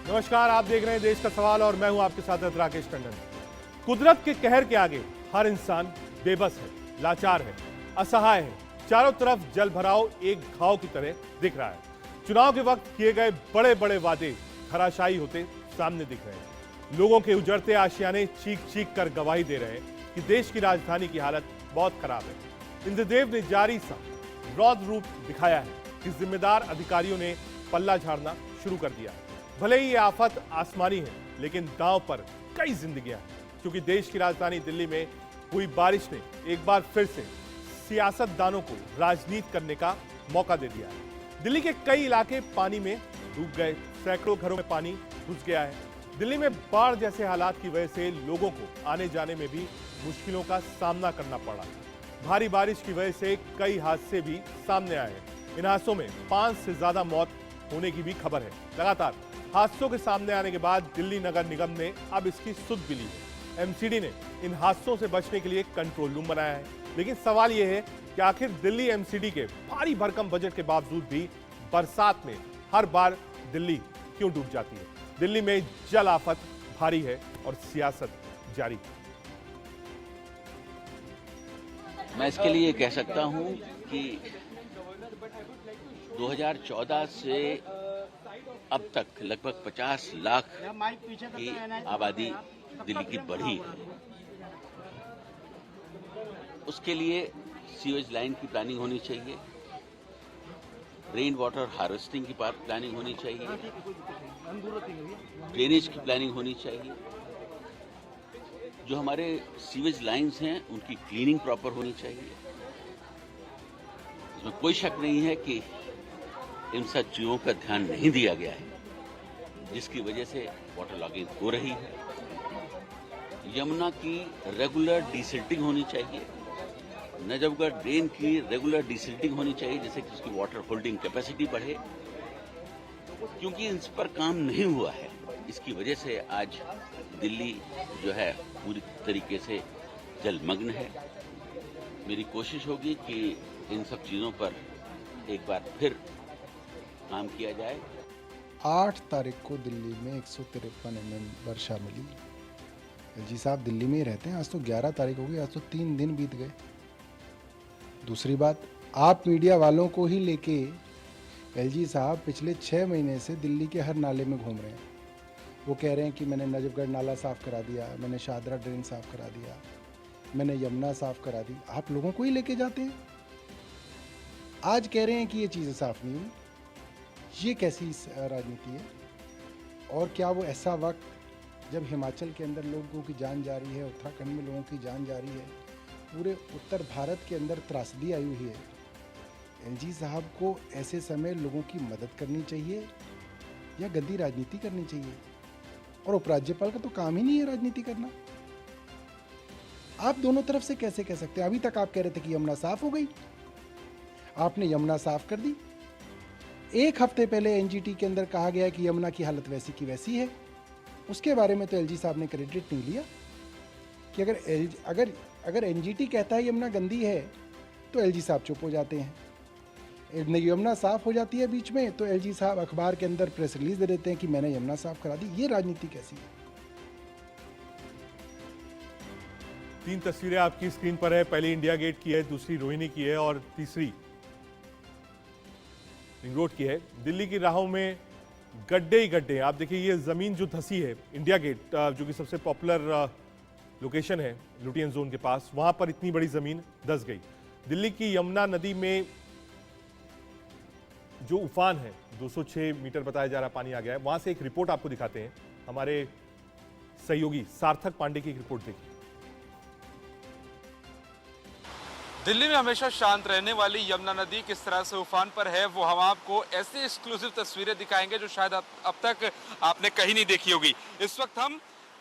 नमस्कार, आप देख रहे हैं देश का सवाल और मैं हूं आपके साथ राकेश टंडन। कुदरत के कहर के आगे हर इंसान बेबस है, लाचार है, असहाय है। चारों तरफ जल भराव एक घाव की तरह दिख रहा है। चुनाव के वक्त किए गए बड़े बड़े वादे धराशायी होते सामने दिख रहे हैं। लोगों के उजड़ते आशियाने चीख चीख कर गवाही दे रहे हैं कि देश की राजधानी की हालत बहुत खराब है। इंद्रदेव ने जारी सा रौद्र रूप दिखाया है कि जिम्मेदार अधिकारियों ने पल्ला झाड़ना शुरू कर दिया है। भले ही ये आफत आसमानी है, लेकिन दांव पर कई जिंदगियां हैं, क्योंकि देश की राजधानी दिल्ली में हुई बारिश ने एक बार फिर से सियासतदानों को राजनीति करने का मौका दे दिया है। दिल्ली के कई इलाके पानी में डूब गए, सैकड़ों घरों में पानी घुस गया है। दिल्ली में बाढ़ जैसे हालात की वजह से लोगों को आने जाने में भी मुश्किलों का सामना करना पड़ा। भारी बारिश की वजह से कई हादसे भी सामने आए हैं। इन हादसों में 5 से ज्यादा मौत होने की भी खबर है। लगातार हादसों के सामने आने के बाद दिल्ली नगर निगम ने अब इसकी सुध भी ली है। एमसीडी ने इन हादसों से बचने के लिए कंट्रोल रूम बनाया है। लेकिन सवाल यह है कि आखिर दिल्ली एमसीडी के भारी भरकम बजट के बावजूद भी बरसात में हर बार दिल्ली क्यों डूब जाती है। दिल्ली में जल आफत भारी है और सियासत जारी। मैं इसके लिए कह सकता हूं कि 2014 से अब तक लगभग 50 लाख की आबादी दिल्ली की बढ़ी है। उसके लिए सीवेज लाइन की प्लानिंग होनी चाहिए, रेन वाटर हार्वेस्टिंग की प्लानिंग होनी चाहिए, ड्रेनेज की प्लानिंग होनी चाहिए। जो हमारे सीवेज लाइन्स हैं उनकी क्लीनिंग प्रॉपर होनी चाहिए। इसमें कोई शक नहीं है कि इन सब चीजों का ध्यान नहीं दिया गया है, जिसकी वजह से वाटर लॉगिंग हो रही है। यमुना की रेगुलर डिसिल्टिंग होनी चाहिए, नजफगढ़ ड्रेन की रेगुलर डिसिल्टिंग होनी चाहिए, जिससे कि उसकी वाटर होल्डिंग कैपेसिटी बढ़े। क्योंकि इस पर काम नहीं हुआ है, इसकी वजह से आज दिल्ली जो है पूरी तरीके से जलमग्न है। मेरी कोशिश होगी कि इन सब चीज़ों पर एक बार फिर काम किया जाए। 8 तारीख को दिल्ली में 153 mm वर्षा मिली। एलजी साहब दिल्ली में ही रहते हैं। आज तो 11 तारीख हो गई, आज तो 3 दिन बीत गए। दूसरी बात, आप मीडिया वालों को ही लेके एलजी साहब पिछले 6 महीने से दिल्ली के हर नाले में घूम रहे हैं। वो कह रहे हैं कि मैंने नजफगढ़ नाला साफ़ करा दिया, मैंने शाहदरा ड्रेन साफ़ करा दिया, मैंने यमुना साफ़ करा दी। आप लोगों को ही लेके जाते हैं। आज कह रहे हैं कि ये चीज़ें साफ़ नहीं हुई। ये कैसी राजनीति है? और क्या वो ऐसा वक्त जब हिमाचल के अंदर लोगों की जान जा रही है, उत्तराखंड में लोगों की जान जा रही है, पूरे उत्तर भारत के अंदर त्रासदी आई हुई है, एलजी साहब को ऐसे समय लोगों की मदद करनी चाहिए या गंदी राजनीति करनी चाहिए? और उपराज्यपाल का तो काम ही नहीं है राजनीति करना। आप दोनों तरफ से कैसे कह सकते हैं? अभी तक आप कह रहे थे कि यमुना साफ हो गई, आपने यमुना साफ कर दी। एक हफ्ते पहले एनजीटी के अंदर कहा गया कि यमुना की हालत वैसी की वैसी है। उसके बारे में तो एलजी साहब ने क्रेडिट नहीं लिया कि अगर एनजीटी कहता है यमुना गंदी है तो एलजी साहब चुप हो जाते हैं। यमुना साफ हो जाती है बीच में तो एलजी साहब अखबार के अंदर प्रेस रिलीज दे देते हैं कि मैंने यमुना साफ करा दी। ये राजनीति कैसी है? 3 तस्वीरें आपकी स्क्रीन पर है। पहली इंडिया गेट की है, दूसरी रोहिणी की है और तीसरी रिंग रोड की है। दिल्ली की राहों में गड्ढे ही गड्ढे हैं। आप देखिए, ये जमीन जो धसी है, इंडिया गेट जो कि सबसे पॉपुलर लोकेशन है लुटियन जोन के पास, वहां पर इतनी बड़ी जमीन धस गई। दिल्ली की यमुना नदी में जो उफान है, 206 मीटर बताया जा रहा पानी आ गया है। वहां से एक रिपोर्ट आपको दिखाते हैं, हमारे सहयोगी सार्थक पांडे की एक रिपोर्ट देखिए। दिल्ली में हमेशा शांत रहने वाली यमुना नदी किस तरह से उफान पर है, वो हम आपको ऐसी एक्सक्लूसिव तस्वीरें दिखाएंगे जो शायद अब तक आपने कहीं नहीं देखी होगी। इस वक्त हम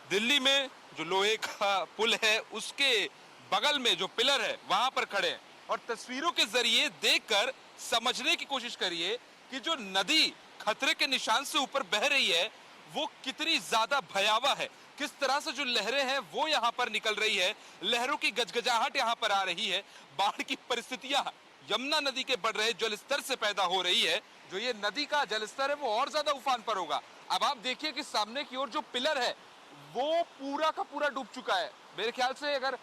दिल्ली में जो लोहे का पुल है उसके बगल में जो पिलर है वहां पर खड़े हैं और तस्वीरों के जरिए देखकर समझने की कोशिश करिए कि जो नदी खतरे के निशान से ऊपर बह रही है वो कितनी ज्यादा भयावह है। किस तरह से जो लहरें हैं वो यहाँ पर निकल रही है, लहरों की गजगजाहट यहाँ पर आ रही है। बाढ़ की परिस्थितियां यमुना नदी के बढ़ रहे जल स्तर से पैदा हो रही है। जो ये नदी का जल स्तर है वो और ज्यादा उफान पर होगा। अब आप देखिए कि सामने की ओर जो पिलर है वो पूरा का पूरा डूब चुका है। मेरे ख्याल से अगर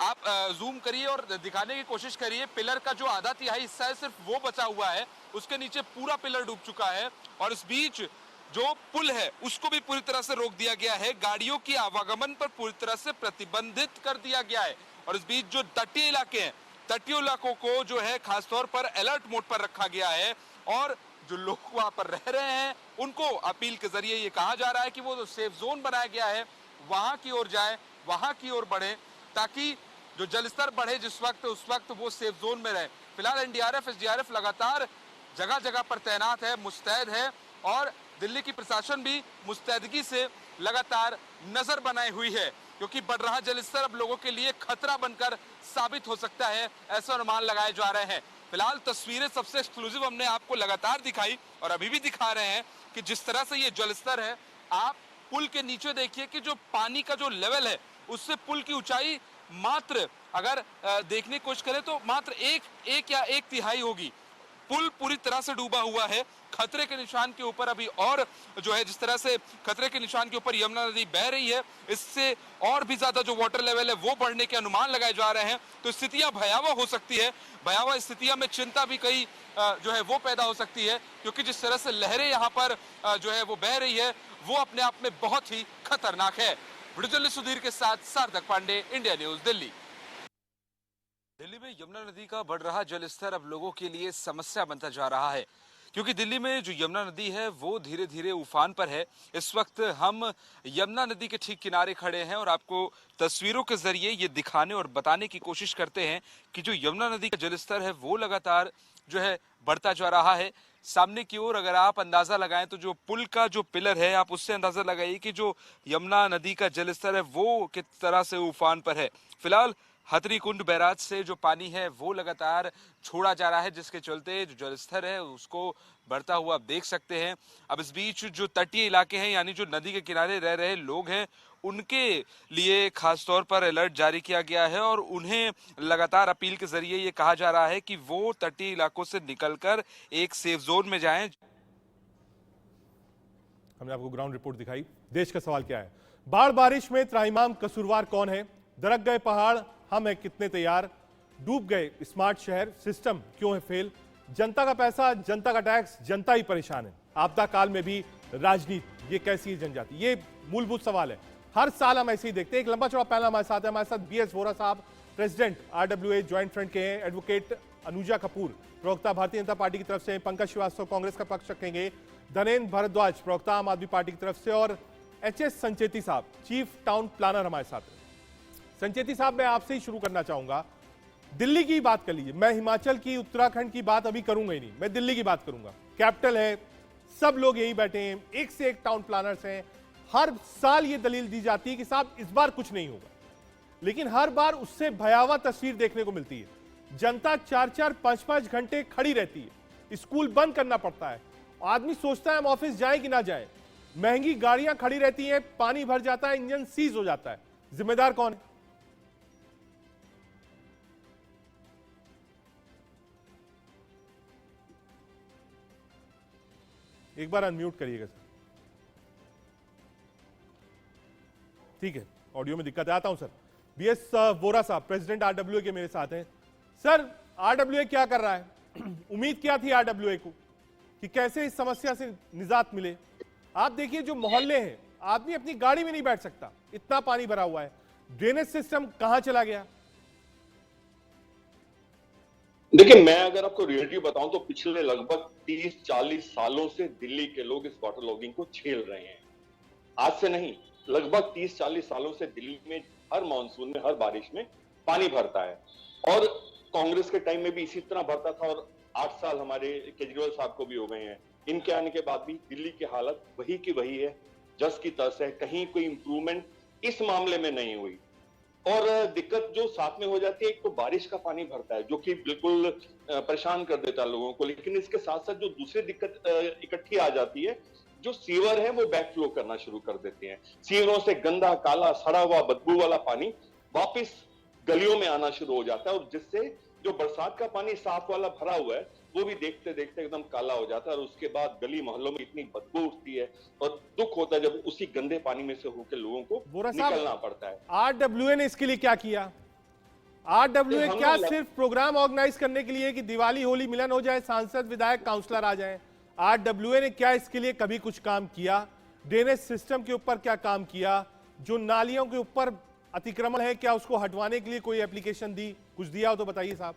आप जूम करिए और दिखाने की कोशिश करिए, पिलर का जो आधा तिहाई हिस्सा है सिर्फ वो बचा हुआ है, उसके नीचे पूरा पिलर डूब चुका है। और इस बीच जो पुल है उसको भी पूरी तरह से रोक दिया गया है, गाड़ियों की आवागमन पर पूरी तरह से प्रतिबंधित कर दिया गया है। और इस बीच जो तटीय इलाके हैं, तटीय इलाकों को जो है खासतौर पर अलर्ट मोड पर रखा गया है। और जो लोग वहां पर रह रहे हैं उनको अपील के जरिए ये कहा जा रहा है कि वो जो सेफ जोन बनाया गया है वहां की ओर जाए, वहां की ओर बढ़े, ताकि जो जलस्तर बढ़े जिस वक्त उस वक्त वो सेफ जोन में रहे। फिलहाल एनडीआरएफ, एसडीआरएफ लगातार जगह जगह पर तैनात है, मुस्तैद है और दिल्ली की प्रशासन भी मुस्तैदगी से लगातार नजर बनाए हुई है, क्योंकि बढ़ रहा जलस्तर अब लोगों के लिए खतरा बनकर साबित हो सकता है, ऐसा अनुमान लगाए जा रहे हैं। फिलहाल तस्वीरें सबसे एक्सक्लूसिव हमने आपको लगातार दिखाई और अभी भी दिखा रहे हैं कि जिस तरह से ये जलस्तर है, आप पुल के नीचे देखिए कि जो पानी का जो लेवल है उससे पुल की ऊंचाई मात्र अगर देखने की कोशिश करें तो मात्र एक या एक तिहाई होगी। पुल पूरी तरह से डूबा हुआ है, खतरे के निशान के ऊपर अभी और जो है जिस तरह से खतरे के निशान के ऊपर यमुना नदी बह रही है, इससे और भी ज्यादा जो वाटर लेवल है वो बढ़ने के अनुमान लगाए जा रहे हैं। तो स्थितियां भयावह हो सकती है, भयावह स्थितियां में चिंता भी कई जो है वो पैदा हो सकती है, क्योंकि जिस तरह से लहरें यहाँ पर जो है वो बह रही है वो अपने आप में बहुत ही खतरनाक है। वीडियो जर्नलिस्ट सुधीर के साथ सार्थक पांडे, इंडिया न्यूज, दिल्ली। दिल्ली में यमुना नदी का बढ़ रहा जलस्तर अब लोगों के लिए समस्या बनता जा रहा है, क्योंकि दिल्ली में जो यमुना नदी है वो धीरे धीरे उफान पर है। इस वक्त हम यमुना नदी के ठीक किनारे खड़े हैं और आपको तस्वीरों के जरिए ये दिखाने और बताने की कोशिश करते हैं कि जो यमुना नदी का जलस्तर है वो लगातार जो है बढ़ता जा रहा है। सामने की ओर अगर आप अंदाजा लगाएं तो जो पुल का जो पिलर है, आप उससे अंदाजा लगाइए कि जो यमुना नदी का जलस्तर है वो किस तरह से उफान पर है। फिलहाल हथनीकुंड बैराज से जो पानी है वो लगातार छोड़ा जा रहा है, जिसके चलते जो जलस्तर है उसको बढ़ता हुआ आप देख सकते हैं। अब इस बीच जो तटीय इलाके हैं यानी जो नदी के किनारे रह रहे लोग हैं उनके लिए खास तौर पर अलर्ट जारी किया गया है और उन्हें लगातार अपील के जरिए ये कहा जा रहा है कि वो तटीय इलाकों से निकलकर एक सेफ जोन में जाएं। हमने आपको ग्राउंड रिपोर्ट दिखाई। देश का सवाल क्या है? बाढ़ बारिश में त्राहिमाम कसूरवार कौन है? दरक गए पहाड़, हम हैं कितने तैयार? डूब गए स्मार्ट शहर, सिस्टम क्यों है फेल? जनता का पैसा, जनता का टैक्स, जनता ही परेशान है। आपदा काल में भी राजनीति, ये कैसी जनजाति? ये मूलभूत सवाल है। हर साल हम ऐसे ही देखते हैं। एक लंबा चौड़ा पैनल हमारे साथ है। हमारे साथ बीएस वोरा साहब, प्रेसिडेंट आरडब्ल्यूए ज्वाइंट फ्रंट के हैं। एडवोकेट अनुजा कपूर, प्रवक्ता भारतीय जनता पार्टी की तरफ से। पंकज श्रीवास्तव कांग्रेस का पक्ष रखेंगे। धनेन्द्र भारद्वाज, प्रवक्ता आम आदमी पार्टी की तरफ से। और एचएस संचेती साहब, चीफ टाउन प्लानर हमारे साथ हैं। संचेती साहब, मैं आपसे ही शुरू करना चाहूंगा। दिल्ली की बात कर लीजिए। मैं हिमाचल की, उत्तराखंड की बात अभी करूंगा ही नहीं, मैं दिल्ली की बात करूंगा। कैपिटल है, सब लोग यही बैठे हैं, एक से एक टाउन प्लानर्स हैं। हर साल ये दलील दी जाती है कि साहब इस बार कुछ नहीं होगा, लेकिन हर बार उससे भयावह तस्वीर देखने को मिलती है। जनता 4-4, 5-5 घंटे खड़ी रहती है, स्कूल बंद करना पड़ता है, आदमी सोचता है हम ऑफिस जाए कि ना जाए। महंगी गाड़ियां खड़ी रहती हैं, पानी भर जाता है, इंजन सीज हो जाता है। जिम्मेदार कौन है? एक बार अनम्यूट करिएगा सर। ठीक है, ऑडियो में दिक्कत है। आता हूं सर। बीएस वोरा साहब, प्रेसिडेंट आरडब्ल्यूए के मेरे साथ हैं। सर, आरडब्ल्यूए क्या कर रहा है? उम्मीद क्या थी आरडब्ल्यूए को कि कैसे इस समस्या से निजात मिले? आप देखिए जो मोहल्ले हैं, आदमी अपनी गाड़ी में नहीं बैठ सकता, इतना पानी भरा हुआ है। ड्रेनेज सिस्टम कहां चला गया? देखिए, मैं अगर आपको रियलिटी बताऊं तो पिछले लगभग 30-40 सालों से दिल्ली के लोग इस वाटर लॉगिंग को झेल रहे हैं। आज से नहीं, लगभग 30-40 सालों से दिल्ली में हर मानसून में, हर बारिश में पानी भरता है। और कांग्रेस के टाइम में भी इसी तरह भरता था और 8 साल हमारे केजरीवाल साहब को भी हो गए हैं। इनके आने के बाद भी दिल्ली की हालत वही की वही है, जस की तस है। कहीं कोई इंप्रूवमेंट इस मामले में नहीं हुई। और दिक्कत जो साथ में हो जाती है, एक तो बारिश का पानी भरता है जो कि बिल्कुल परेशान कर देता है लोगों को, लेकिन इसके साथ साथ जो दूसरी दिक्कत इकट्ठी आ जाती है, जो सीवर है वो बैक फ्लो करना शुरू कर देते हैं। सीवरों से गंदा, काला, सड़ा हुआ, बदबू वाला पानी वापस गलियों में आना शुरू हो जाता है और जिससे जो बरसात का पानी साफ वाला भरा हुआ है वो भी देखते देखते एकदम काला हो जाता है, और उसके बाद गली मोहल्लों में इतनी बदबू उठती है और दुख होता है जब उसी गंदे पानी में से होकर लोगों को वोरा साहब, निकलना पड़ता है। आरडब्ल्यूए ने इसके लिए क्या किया? आरडब्ल्यूए हम क्या लोग सिर्फ प्रोग्राम ऑर्गेनाइज करने के लिए कि दिवाली होली मिलन हो जाए, सांसद विधायक काउंसलर आ जाए? आरडब्ल्यूए ने क्या इसके लिए कभी कुछ काम किया? ड्रेनेज सिस्टम के ऊपर क्या काम किया? जो नालियों के ऊपर अतिक्रमण है, क्या उसको हटवाने के लिए कोई एप्लीकेशन दी? कुछ दिया हो तो बताइए साहब।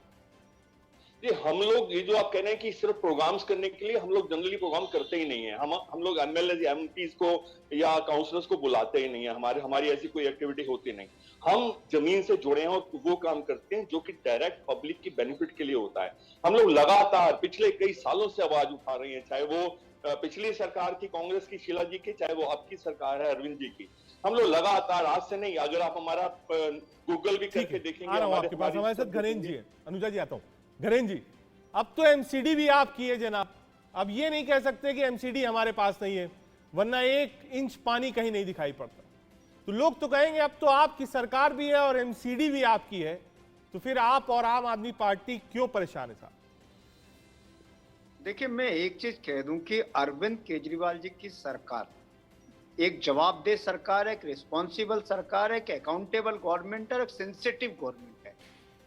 ये हम लोग, ये जो आप कह रहे हैं कि सिर्फ प्रोग्राम्स करने के लिए, हम लोग जनरली प्रोग्राम करते ही नहीं है। हम लोग एमएलए एमपीज को या काउंसलर्स को बुलाते ही नहीं है, हमारी ऐसी कोई एक्टिविटी होती नहीं। हम जमीन से जुड़े हैं और वो काम करते हैं जो कि डायरेक्ट पब्लिक की बेनिफिट के लिए होता है। हम लोग लगातार पिछले कई सालों से आवाज उठा रहे हैं, चाहे वो पिछली सरकार की कांग्रेस की शीला जी की, चाहे वो आपकी सरकार है अरविंद जी की। हम लोग लगातार, आज से नहीं, अगर आप हमारा गूगल भी करके देखेंगे। आपके पास हमारे साथ घरेन जी है। अनुजा जी आता हूं। घरेन जी, अब तो एमसीडी भी आपकी है जनाब। अब ये नहीं कह सकते कि एमसीडी हमारे पास नहीं है, वरना 1 इंच पानी कहीं नहीं दिखाई पड़ता। तो लोग तो कहेंगे अब तो आपकी सरकार भी है और एमसीडी भी आपकी है, तो फिर आप और आम आदमी पार्टी क्यों परेशान है साहब? देखिए, मैं एक चीज कह दूं कि अरविंद केजरीवाल जी की सरकार एक जवाबदेह सरकार है, एक रिस्पॉन्सिबल सरकार है, एक अकाउंटेबल गवर्नमेंट है, एक सेंसिटिव गवर्नमेंट है।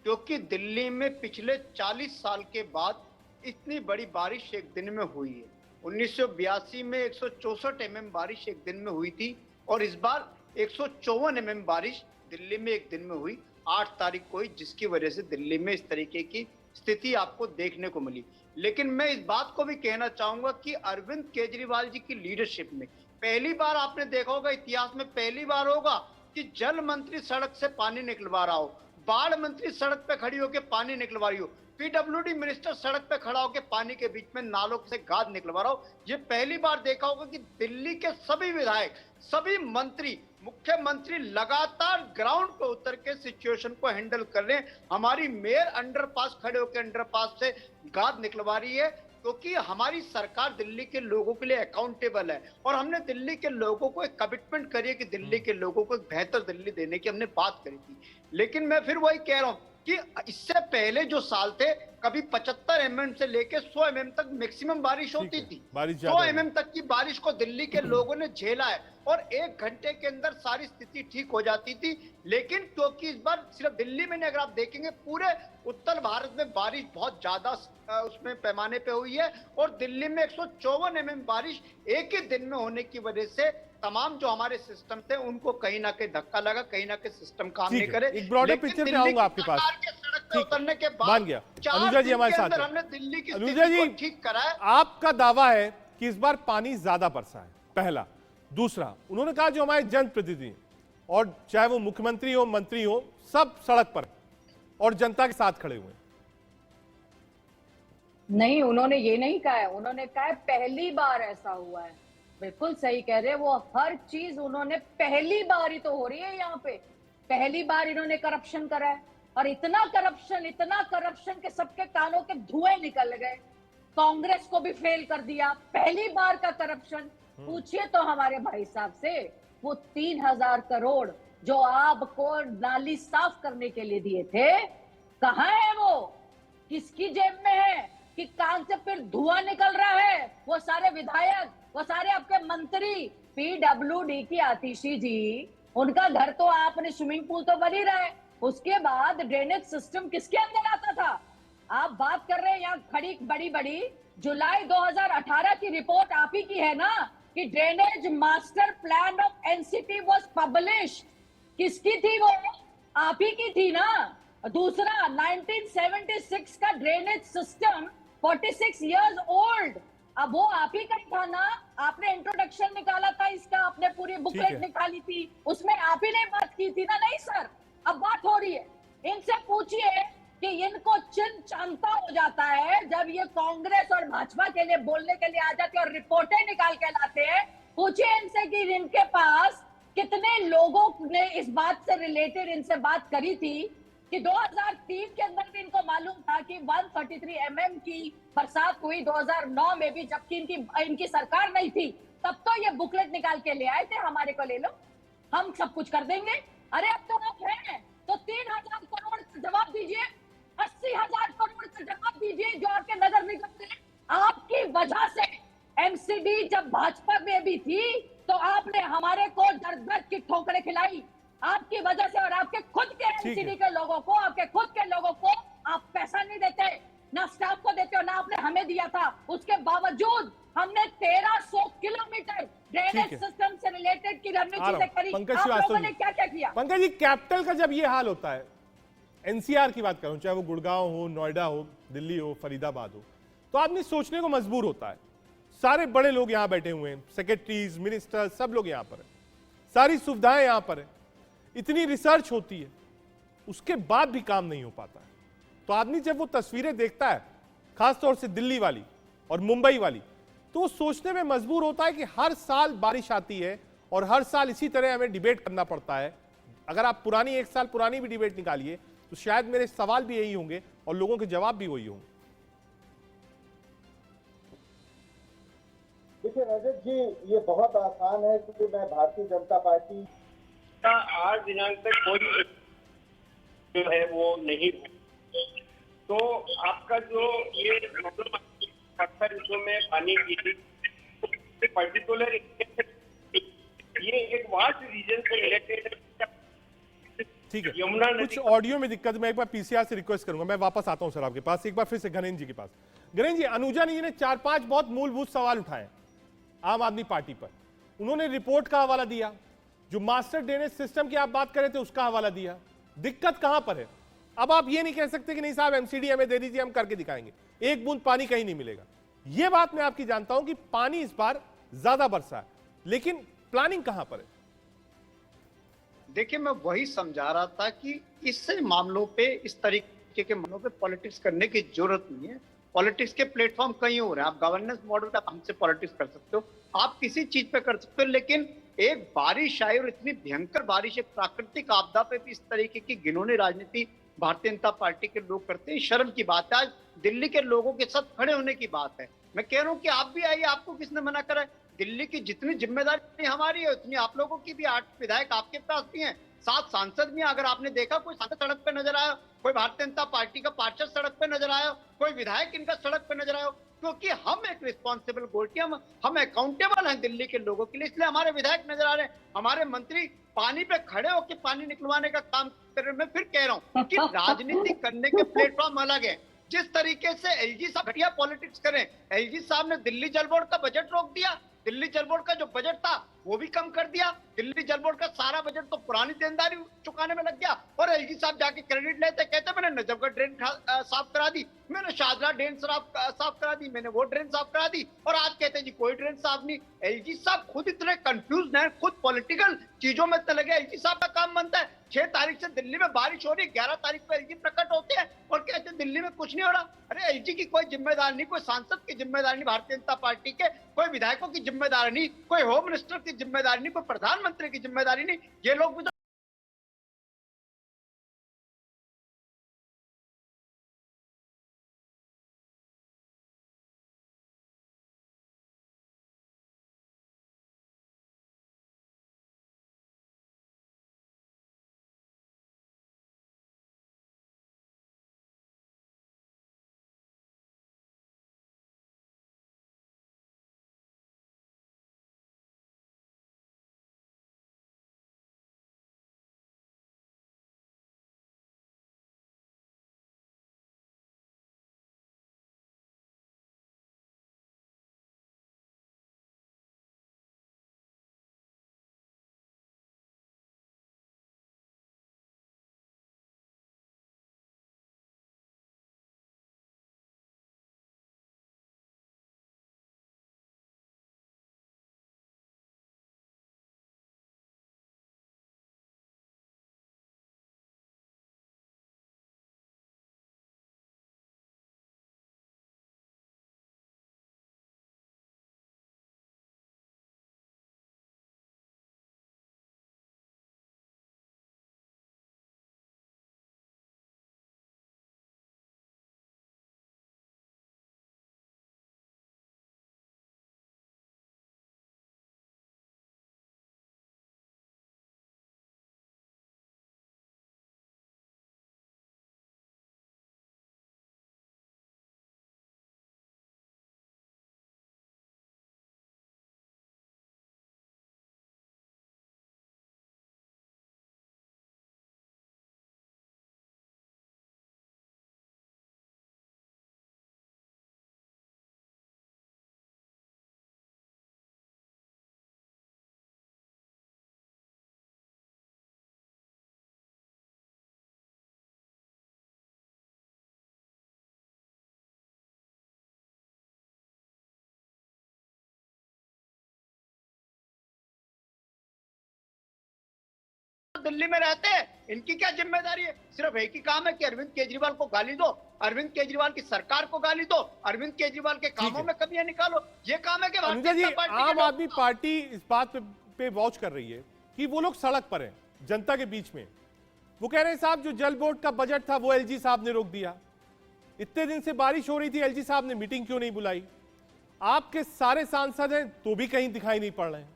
क्योंकि दिल्ली में पिछले 40 साल के बाद इतनी बड़ी बारिश एक दिन में हुई है। 1982 में 164 mm बारिश एक दिन में हुई थी, और इस बार 154 mm बारिश दिल्ली में एक दिन में हुई 8 तारीख को हुई, जिसकी वजह से दिल्ली में इस तरीके की स्थिति आपको देखने को मिली। लेकिन मैं इस बात को भी कहना चाहूंगा कि अरविंद केजरीवाल जी की लीडरशिप में पहली बार आपने देखा होगा, इतिहास में पहली बार होगा कि जल मंत्री सड़क से पानी निकलवा रहा हो, बाढ़ मंत्री सड़क पे खड़ी होकर पानी निकलवा रही हो, पीडब्ल्यूडी मिनिस्टर सड़क पे खड़ा होकर पानी के बीच में नालों से गाद निकलवा रहा हो। ये पहली बार देखा होगा कि दिल्ली के सभी विधायक, सभी मंत्री, मुख्यमंत्री लगातार ग्राउंड पे उतर के सिचुएशन को हैंडल कर रहे हैं। हमारी मेयर अंडरपास खड़े होकर अंडरपास से गाद निकलवा रही है, क्योंकि हमारी सरकार दिल्ली के लोगों के लिए अकाउंटेबल है, और हमने दिल्ली के लोगों को एक कमिटमेंट करी है कि दिल्ली के लोगों को एक बेहतर दिल्ली देने की हमने बात करी थी। लेकिन मैं फिर वही कह रहा हूं कि इससे पहले जो साल थे, कभी 75 mm से लेकर 100 mm तक मैक्सिमम बारिश होती थी। 100 mm तक की बारिश को दिल्ली के लोगों ने झेला है, और 1 घंटे के अंदर सारी स्थिति ठीक हो जाती थी। लेकिन क्योंकि इस बार सिर्फ दिल्ली में नहीं, अगर आप देखेंगे पूरे उत्तर भारत में बारिश बहुत ज्यादा उसमें पैमाने पे हुई है, और दिल्ली में 154 mm बारिश एक ही दिन में होने की वजह से तमाम जो हमारे सिस्टम थे उनको कहीं ना कहीं धक्का लगा, कहीं ना कहीं सिस्टम काम नहीं करे। एक ब्रॉडर पिक्चर पे आऊंगा आपके पास। सड़क पे उतरने के बाद मान गया। अनुजा जी हमारे साथ हमने दिल्ली की अनुजा जी ठीक करा है। आपका दावा है कि इस बार पानी ज्यादा बरसा है, पहला। दूसरा, उन्होंने कहा जो हमारे जनप्रतिनिधि और चाहे वो मुख्यमंत्री हो, मंत्री हो, सब सड़क पर और जनता के साथ खड़े हुए। नहीं, उन्होंने ये नहीं कहा है। उन्होंने कहा है पहली बार ऐसा हुआ है। बिल्कुल सही कह रहे हैं वो। हर चीज उन्होंने पहली बार ही तो हो रही है यहाँ पे। पहली बार इन्होंने करप्शन करा है, और इतना करप्शन के सबके कानों के धुएं निकल गए। कांग्रेस को भी फेल कर दिया, पहली बार का करप्शन। पूछिए तो हमारे भाई साहब से, वो 3000 करोड़ जो आपको नाली साफ करने के लिए दिए थे, कहाँ है वो? किसकी जेब में है कि कान से फिर धुआं निकल रहा है? वो सारे विधायक, वो सारे आपके मंत्री, पीडब्ल्यूडी की आतिशी जी, उनका घर तो आपने स्विमिंग पूल तो बन ही रहा है। उसके बाद ड्रेनेज सिस्टम किसके अंदर आता था? आप बात कर रहे हैं यहाँ खड़ी बड़ी बड़ी जुलाई 2018 की रिपोर्ट आप ही की है ना, कि drainage master plan of NCT was published. किसकी थी वो? आप ही की थी ना। दूसरा, 1976 का ड्रेनेज सिस्टम 46 इयर्स ओल्ड, अब वो आप ही का था ना। आपने इंट्रोडक्शन निकाला था इसका, आपने पूरी बुकलेट निकाली थी, उसमें आप ही ने बात की थी ना। नहीं सर, अब बात हो रही है। इनसे पूछिए कि इनको चिन चंता हो जाता है जब ये कांग्रेस और भाजपा के लिए बोलने के लिए आ जाते हैं और रिपोर्टें निकाल के लाते हैं। पूछिए इनसे कि इनके पास कितने लोगों ने इस बात से रिलेटेड इनसे बात करी थी कि 2003 के अंदर भी इनको मालूम था कि 133 mm की बरसात हुई 2009 में भी, जबकि इनकी सरकार नहीं थी। तब तो ये बुकलेट निकाल के ले आए थे, हमारे को ले लो, हम सब कुछ कर देंगे। अरे अब तो आप हैं तो 3000 करोड़ जवाब दीजिए। 80,000 करोड़ का जवाब दीजिए जो आपके नजर निकलते हैं। आपकी वजह से एमसीडी जब भाजपा में भी थी तो आपने हमारे को दर्द दर्द की ठोकरें खिलाई, आपकी वजह से। और आपके खुद के ठीक है। एमसीडी के लोगों को, आपके खुद के लोगों को आप पैसा नहीं देते, ना स्टाफ को देते हो, ना आपने हमें दिया था। उसके बावजूद हमने 1300 किलोमीटर ड्रेनेज ठीक है। सिस्टम से रिलेटेड की हमने आ रहा चीजें हूं। करी। पंकज आप श्रीवास्तव लोगों ने जी। क्या क्या किया? पंकज जी, कैपिटल का जब ये हाल होता है, एनसीआर की बात करूं, चाहे वो गुड़गांव हो, नोएडा हो, दिल्ली हो, फरीदाबाद हो, तो आदमी सोचने को मजबूर होता है। सारे बड़े लोग यहां बैठे हुए हैं, सेक्रेटरीज, मिनिस्टर, सब लोग यहां पर है, सारी सुविधाएं यहां पर है, इतनी रिसर्च होती है, उसके बाद भी काम नहीं हो पाता है। तो आदमी जब वो तस्वीरें देखता है, खासतौर से दिल्ली वाली और मुंबई वाली, तो वो सोचने में मजबूर होता है कि हर साल बारिश आती है और हर साल इसी तरह हमें डिबेट करना पड़ता है। अगर आप पुरानी, एक साल पुरानी भी डिबेट निकालिए तो शायद मेरे सवाल भी यही होंगे और लोगों के जवाब भी वही होंगे। देखिए रजत जी, ये बहुत आसान है कि मैं भारतीय जनता पार्टी का आज दिनांक तक कोई जो है वो नहीं है। तो आपका जो ये जो में पानी की पर्टिकुलर ये एक वास्ट रीजन से रिलेटेड है। ठीक है, यमुना नदी कुछ ऑडियो में दिक्कत, मैं एक बार पीसीआर से रिक्वेस्ट करूंगा, मैं वापस आता हूं सर आपके पास, एक बार फिर से गणेश जी के पास। गणेश जी, अनुजा जी ने 4-5 बहुत मूलभूत सवाल उठाए आम आदमी पार्टी पर। उन्होंने रिपोर्ट का हवाला दिया, जो मास्टर ड्रेनेज सिस्टम की आप बात कर रहे थे उसका हवाला दिया। दिक्कत कहां पर है? अब आप ये नहीं कह सकते कि नहीं साहब एमसीडी हमें दे दीजिए, हम करके दिखाएंगे, एक बूंद पानी कहीं नहीं मिलेगा। यह बात मैं आपकी जानता हूं कि पानी इस बार ज्यादा बरसा है, लेकिन प्लानिंग कहां पर है? देखिए, मैं वही समझा रहा था कि इससे मामलों पे, इस तरीके के मामलों पे पॉलिटिक्स करने की जरूरत नहीं है। पॉलिटिक्स के प्लेटफॉर्म कई हो रहे हैं। आप गवर्नेंस मॉडल का हमसे पॉलिटिक्स कर सकते हो, आप किसी चीज पे कर सकते हो, लेकिन एक बारिश आई और इतनी भयंकर बारिश, एक प्राकृतिक आपदा पे भी इस तरीके की घिनौनी राजनीति भारतीय जनता पार्टी के लोग करते हैं। शर्म की बात है। आज दिल्ली के लोगों के साथ खड़े होने की बात है। मैं कह रहा हूं कि आप भी आइए, आपको किसने मना करा है? दिल्ली की जितनी जिम्मेदारी हमारी है उतनी आप लोगों की भी। 8 विधायक आपके पास भी हैं, 7 सांसद भी हैं। अगर आपने देखा कोई सांसद सड़क पे नजर आया, कोई भारतीय जनता पार्टी का पार्षद सड़क पे नजर आया, कोई विधायक इनका सड़क पे नजर आया, क्योंकि हम एक रिस्पॉन्सिबल गोल्टी, हम अकाउंटेबल हैं दिल्ली के लोगों के लिए, इसलिए हमारे विधायक नजर आ रहे हैं। हमारे मंत्री पानी पे खड़े होकर पानी निकलवाने का काम कर रहे हैं। मैं फिर कह रहा हूं कि राजनीति करने के प्लेटफॉर्म अलग है। जिस तरीके से एलजी साहब घटिया पॉलिटिक्स करें, एलजी साहब ने दिल्ली जल बोर्ड का बजट रोक दिया, दिल्ली जल बोर्ड का जो बजट था वो भी कम कर दिया। दिल्ली जल बोर्ड का सारा बजट तो पुरानी देनदारी चुकाने में लग गया, और एलजी साहब जाके क्रेडिट लेते, कहते मैंने नजफगढ़ ड्रेन साफ करा दी, मैंने शाहजहां ड्रेन साफ करा दी, मैंने वो ड्रेन साफ करा दी, और आज कहते हैं जी कोई ड्रेन साफ नहीं। एलजी साहब खुद इतने कंफ्यूज हैं, खुद पॉलिटिकल चीजों में इतने लगे। एलजी साहब का काम बनता है 6 तारीख से दिल्ली में बारिश हो रही है, 11 तारीख को एलजी प्रकट होते हैं और कहते हैं दिल्ली में कुछ नहीं हो रहा। अरे एलजी की कोई जिम्मेदार नहीं, कोई सांसद की जिम्मेदार नहीं, भारतीय जनता पार्टी के कोई विधायकों की जिम्मेदारी नहीं, कोई होम मिनिस्टर की जिम्मेदारी नहीं, कोई प्रधानमंत्री की जिम्मेदारी नहीं। ये लोग भी तो दिल्ली में रहते हैं, इनकी क्या जिम्मेदारी है? सिर्फ एक ही काम है कि अरविंद केजरीवाल को गाली दो, अरविंद केजरीवाल की सरकार को गाली दो, अरविंद केजरीवाल के कामों में कमियां निकालो। ये काम है कि अनुजा जी, आम आदमी पार्टी इस बात पे वॉच कर रही है कि वो लोग सड़क पर हैं, जनता के बीच में। वो कह रहे हैं साहब जो जल बोर्ड का बजट था वो एलजी साहब ने रोक दिया, इतने दिन से बारिश हो रही थी, एलजी साहब ने मीटिंग क्यों नहीं बुलाई? आपके सारे सांसद हैं तो भी कहीं दिखाई नहीं पड़ रहे हैं।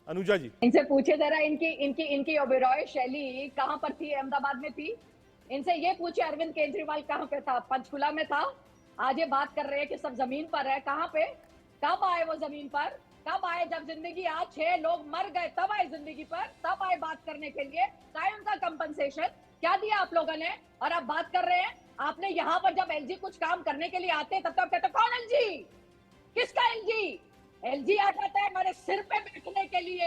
अनुजा जी, इनसे पूछे जरा इनकी इनकी इनकी ओबेरॉय शैली कहां पर थी? अहमदाबाद में थी। इनसे ये पूछे अरविंद केजरीवाल कहां पे था? पंचकुला में था। आज ये बात कर रहे हैं कि सब जमीन पर है। कहां पे? कब आए वो जमीन पर? कब आए? जब जिंदगी आज 6 लोग मर गए तब आए जिंदगी पर, तब आए बात करने के लिए। क्या है उनका कंपनसेशन? क्या दिया आप लोगों ने? और आप बात कर रहे हैं, आपने यहाँ पर जब एलजी कुछ काम करने के लिए आते तब तो आप कहते कौन एलजी? किसका एलजी? एलजी आ जाता है हमारे सिर पे बैठने के लिए।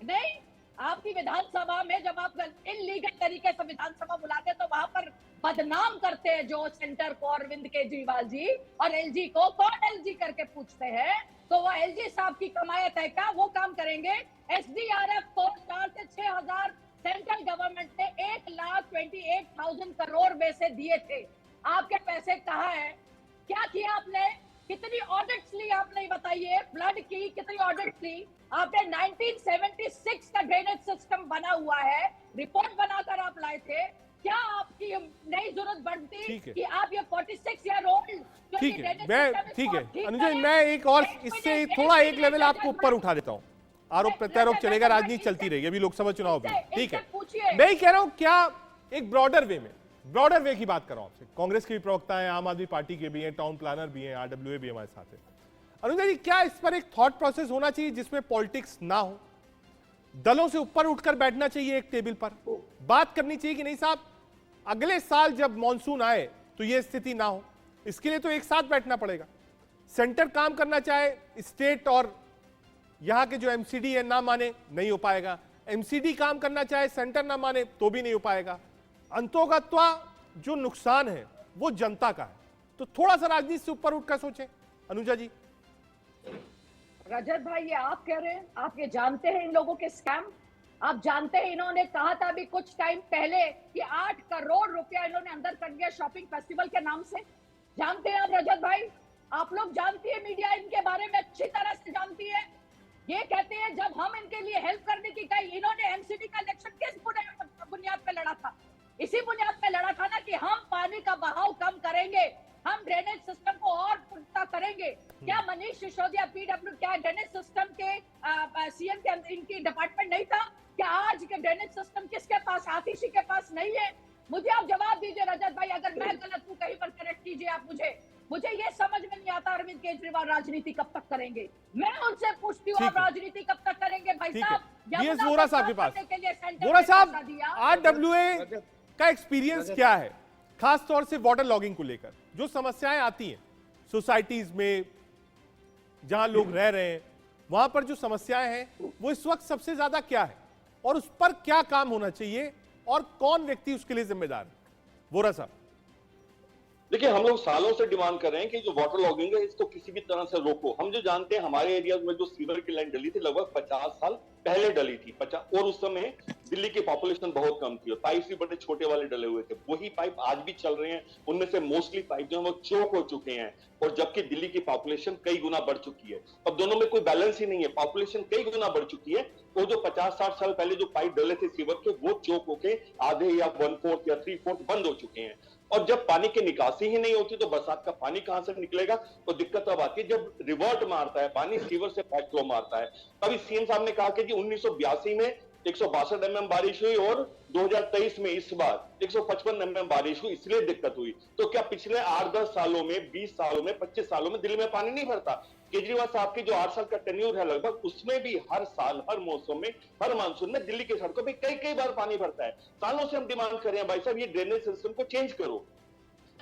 नहीं, आपकी विधानसभा में जब आप इनलीगल तरीके से विधानसभा बुलाते तो वहां पर बदनाम करते हैं जो सेंटर को अरविंद केजरीवाल जी, और एलजी को कौन एलजी करके पूछते हैं। तो वो एलजी साहब की कमायत है क्या? वो काम करेंगे? एसडीआरएफ को 4 से 6,000 सेंट्रल गवर्नमेंट ने 1,28,000 करोड़ में से दिए थे। आपके पैसे कहाँ है? क्या किया आपने? कितनी ऑडिट्स ली आपने? बताइए। फ्लड की कितनी ऑडिट्स ली आपने? 1976 का ड्रेनेज सिस्टम बना हुआ है, रिपोर्ट बनाकर आप लाए थे। क्या आपकी नई जरूरत बनती कि आप ये 46 ईयर ओल्ड? ठीक है, मैं ठीक है अनुजा, मैं एक और इससे थोड़ा एक लेवल आपको ऊपर उठा देता हूँ। आरोप प्रत्यारोप चलेगा, राजनीति चलती रहेगी, अभी लोकसभा चुनाव भी। ठीक है, मैं ही कह रहा हूं क्या एक ब्रॉडर वे की बात कर रहा हूं आपसे। कांग्रेस के भी प्रवक्ता हैं, आम आदमी पार्टी के भी हैं, टाउन प्लानर भी हैं, आरडब्ल्यूए भी हमारे साथ है। अनुजा जी, क्या इस पर एक थॉट प्रोसेस होना चाहिए जिसमें पॉलिटिक्स ना हो? दलों से ऊपर उठकर बैठना चाहिए, एक टेबल पर बात करनी चाहिए कि नहीं साहब अगले साल जब मॉनसून आए तो यह स्थिति ना हो। इसके लिए तो एक साथ बैठना पड़ेगा। सेंटर काम करना चाहे, स्टेट और यहां के जो एमसीडी है ना माने, नहीं हो पाएगा। एमसीडी काम करना चाहे, सेंटर ना माने तो भी नहीं हो पाएगा। अंतोगत्वा जो नुकसान है वो जनता का है। तो थोड़ा सा राजनीति से ऊपर उठकर सोचें अनुजा जी। रजत भाई, ये आप कह रहे हैं, आप ये जानते हैं इन लोगों के स्कैम? आप जानते हैं इन्होंने कहा था अभी कुछ टाइम पहले कि 8 करोड़ रुपया इन्होंने अंदर कर दिया शॉपिंग फेस्टिवल के नाम से? जानते हैं आप रजत भाई? आप लोग जानती है, मीडिया इनके बारे में अच्छी तरह से जानती है। ये कहते हैं जब हम इनके लिए हेल्प करने की कही, इन्होंने एमसीडी का इलेक्शन किस बुनियाद पे लड़ा था? इसी बुनियाद पे लड़ा था ना कि हम पानी का बहाव कम करेंगे, हम ड्रेनेज सिस्टम को और पुख्ता करेंगे। क्या मनीष सिसोदिया पीडब्ल्यू क्या ड्रेनेज सिस्टम के सीएम के इनकी डिपार्टमेंट नहीं था? क्या आज के ड्रेनेज सिस्टम किसके पास? आतिशी के पास नहीं है? मुझे आप जवाब दीजिए रजत भाई, अगर मैं गलत हूं कहीं पर करेक्ट कीजिए आप मुझे ये समझ में नहीं आता अरविंद केजरीवाल राजनीति कब तक करेंगे? मैं उनसे पूछती हूँ आप राजनीति कब तक करेंगे भाई साहब? वोरा साहब के पास, वोरा साहब आरडब्ल्यूए का एक्सपीरियंस क्या है खास तौर से वाटर लॉगिंग को लेकर? जो समस्याएं आती हैं सोसाइटीज में जहां लोग रह रहे हैं, वहां पर जो समस्याएं हैं वो इस वक्त सबसे ज्यादा क्या है और उस पर क्या काम होना चाहिए और कौन व्यक्ति उसके लिए जिम्मेदार है? वोरा साहब, देखिए, हम लोग सालों से डिमांड कर रहे हैं कि जो वाटर लॉगिंग है इसको किसी भी तरह से रोको। हम जो जानते हैं हमारे एरिया में जो सीवर की लाइन डली थी लगभग 50 साल पहले डली थी, 50, और उस समय दिल्ली की पॉपुलेशन बहुत कम थी और पाइप भी बड़े छोटे वाले डले हुए थे। वही पाइप आज भी चल रहे हैं, उनमें से मोस्टली पाइप जो है वो चोक हो चुके हैं, और जबकि दिल्ली की पॉपुलेशन कई गुना बढ़ चुकी है। अब दोनों में कोई बैलेंस ही नहीं है, पॉपुलेशन कई गुना बढ़ चुकी है। तो जो 50-60 साल पहले जो पाइप डले थे सीवर के, वो चोक होके आधे या 1/4 या 3/4 बंद हो चुके हैं। और जब पानी की निकासी ही नहीं होती तो बरसात का पानी कहां से निकलेगा? तो दिक्कत अब आती है जब रिवर्ट मारता है पानी, सीवर से बैक फ्लो मारता है। तभी सीएम साहब ने कहा कि जी 1982 में 162 mm बारिश हुई और 2023 में इस बार 155 mm बारिश हुई, इसलिए दिक्कत हुई। तो क्या पिछले 8-10 सालों में, 20 सालों में, 25 सालों में दिल्ली में पानी नहीं भरता? केजरीवाल साहब की जो 8 साल का टेन्योर है लगभग, उसमें भी हर साल, हर मौसम में, हर मानसून में दिल्ली के सड़कों पे कई बार पानी भरता है। सालों से हम डिमांड कर रहे हैं भाई साहब ये ड्रेनेज सिस्टम को चेंज करो।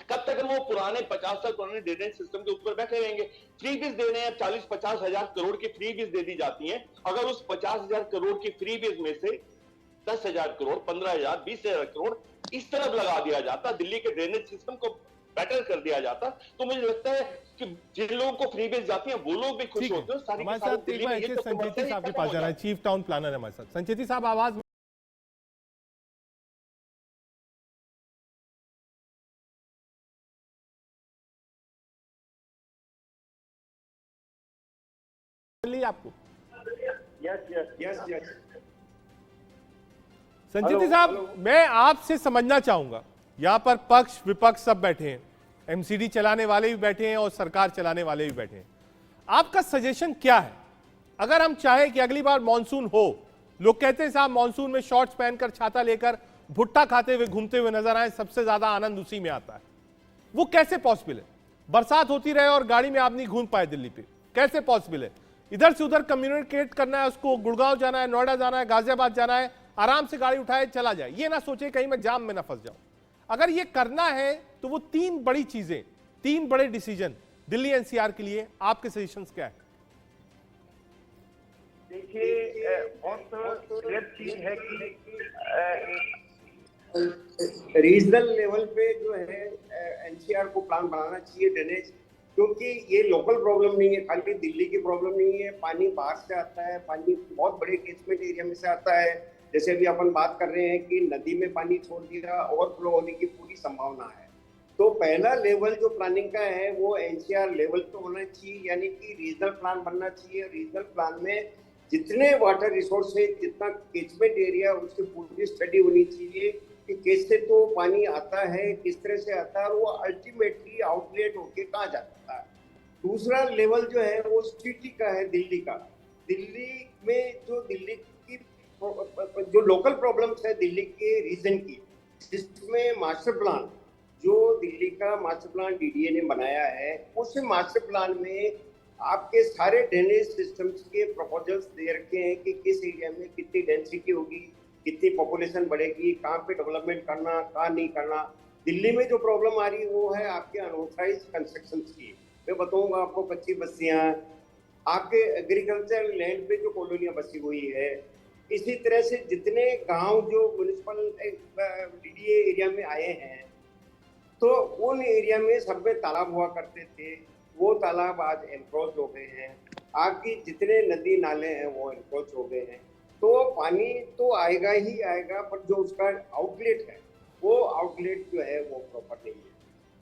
कब तक वो पुराने 50 साल पुराने ड्रेनेज सिस्टम के ऊपर बैठे रहेंगे? फ्री बीज दे रहे हैं, 40-50 हजार करोड़ की फ्री बीज दे दी जाती हैं। अगर उस 50,000 करोड़ की फ्री बीज में से 10,000 करोड़, 15,000, 20,000 करोड़ इस तरफ लगा दिया जाता, दिल्ली के ड्रेनेज सिस्टम को बेटर कर दिया जाता, तो मुझे लगता है कि जिन लोगों को फ्री बेस जाती है वो लोग भी खुश ठीक है, होते हैं। सारी की हमारे सारी साथ एक दिल्ली बार में ये ऐसे तो संचेती साहब के खत्म पास हो जाना है, जाए। चीफ टाउन प्लानर है हमारे साथ। संचेती साहब, आवाज मिल रही है आपको? यस। संचेती साहब, मैं आपसे समझना चाहूंगा, यहां पर पक्ष विपक्ष सब बैठे हैं, एमसीडी चलाने वाले भी बैठे हैं और सरकार चलाने वाले भी बैठे हैं। आपका सजेशन क्या है? अगर हम चाहें कि अगली बार मॉनसून हो, लोग कहते हैं साहब मॉनसून में शॉर्ट्स पहनकर छाता लेकर भुट्टा खाते हुए घूमते हुए नजर आए, सबसे ज्यादा आनंद उसी में आता है। वो कैसे पॉसिबल है? बरसात होती रहे और गाड़ी में आप नहीं घूम पाए दिल्ली पे, कैसे पॉसिबल है? इधर से उधर कम्युनिकेट करना है, उसको गुड़गांव जाना है, नोएडा जाना है, गाजियाबाद जाना है, आराम से गाड़ी उठाए चला जाए, ये ना सोचे कहीं मैं जाम में ना फंस जाऊं। अगर ये करना है तो वो तीन बड़ी चीजें, तीन बड़े डिसीजन दिल्ली एनसीआर के लिए आपके सजेशंस क्या है? देखिए, बहुत गलत चीज है कि रीजनल लेवल पे जो है एनसीआर को प्लान बनाना चाहिए ड्रेनेज, क्योंकि ये लोकल प्रॉब्लम नहीं है, खाली दिल्ली की प्रॉब्लम नहीं है। पानी बाहर से आता है, पानी बहुत बड़े कैचमेंट एरिया में से आता है। जैसे अभी अपन बात कर रहे हैं कि नदी में पानी छोड़ दिया, ओवरफ्लो होने की पूरी संभावना है। तो पहला लेवल जो प्लानिंग का है वो एनसीआर लेवल पे होना चाहिए, यानी कि रीजनल प्लान बनना चाहिए। रीजनल प्लान में जितने वाटर रिसोर्स है, जितना कैचमेंट एरिया, उसकी पूरी स्टडी होनी चाहिए कि कैसे तो पानी आता है, किस तरह से आता है और वो अल्टीमेटली आउटलेट होके कहाँ जाता है। दूसरा लेवल जो है वो सिटी का है, दिल्ली का। दिल्ली में जो दिल्ली की जो लोकल प्रॉब्लम्स है दिल्ली के रीजन की, जिसमें मास्टर प्लान, जो दिल्ली का मास्टर प्लान डीडीए ने बनाया है, उस मास्टर प्लान में आपके सारे ड्रेनेज सिस्टम्स के प्रपोजल्स दे रखे हैं कि किस एरिया में कितनी डेंसिटी होगी, कितनी पॉपुलेशन बढ़ेगी, कहाँ पे डेवलपमेंट करना, कहाँ नहीं करना। दिल्ली में जो प्रॉब्लम आ रही है वो है आपके अनऑथराइज कंस्ट्रक्शन की। मैं बताऊंगा आपको, कच्ची बस्तियाँ, आपके एग्रीकल्चर लैंड पे जो कॉलोनियाँ बसी हुई है, इसी तरह से जितने गांव जो म्यूनिसिपल डीडीए एरिया में आए हैं, तो उन एरिया में सब में तालाब हुआ करते थे, वो तालाब आज एनक्रोच हो गए हैं। आपकी जितने नदी नाले हैं वो एनक्रोच हो गए हैं। तो पानी तो आएगा ही आएगा, पर जो उसका आउटलेट है वो आउटलेट जो है वो प्रॉपर नहीं है।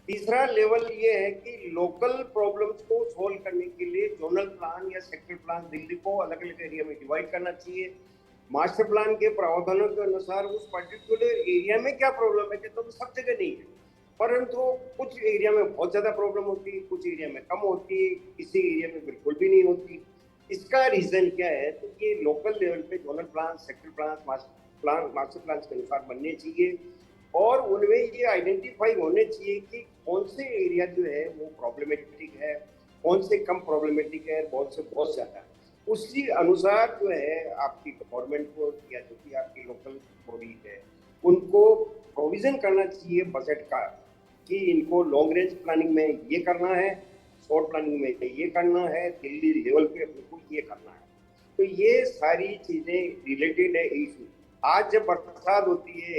तीसरा लेवल ये है कि लोकल प्रॉब्लम्स को सोल्व करने के लिए जोनल प्लान या सेक्टर प्लान दिल्ली को अलग अलग एरिया में डिवाइड करना चाहिए। मास्टर प्लान के प्रावधानों के अनुसार उस पर्टिकुलर एरिया में क्या प्रॉब्लम है, तो सब जगह नहीं है, परंतु कुछ एरिया में बहुत ज्यादा प्रॉब्लम होती है, कुछ एरिया में कम होती है, किसी एरिया में बिल्कुल भी नहीं होती। इसका रीजन क्या है? तो ये लोकल लेवल पे zonal plan, sector plan, master plan के अनुसार बनने चाहिए और उनमें ये आइडेंटिफाई होने चाहिए कि कौन से एरिया जो है वो प्रॉब्लमेटिक है, कौन से कम प्रॉब्लमेटिक है, कौन से बहुत ज्यादा है। उसी अनुसार जो है आपकी गवर्नमेंट को या जो भी आपकी लोकल बॉडी है उनको प्रोविजन करना चाहिए बजट का कि इनको लॉन्ग रेंज प्लानिंग में ये करना है, शॉर्ट प्लानिंग में ये करना है, दिल्ली लेवल पे बिल्कुल ये करना है। तो ये सारी चीजें रिलेटेड है इशू। आज जब बरसात होती है,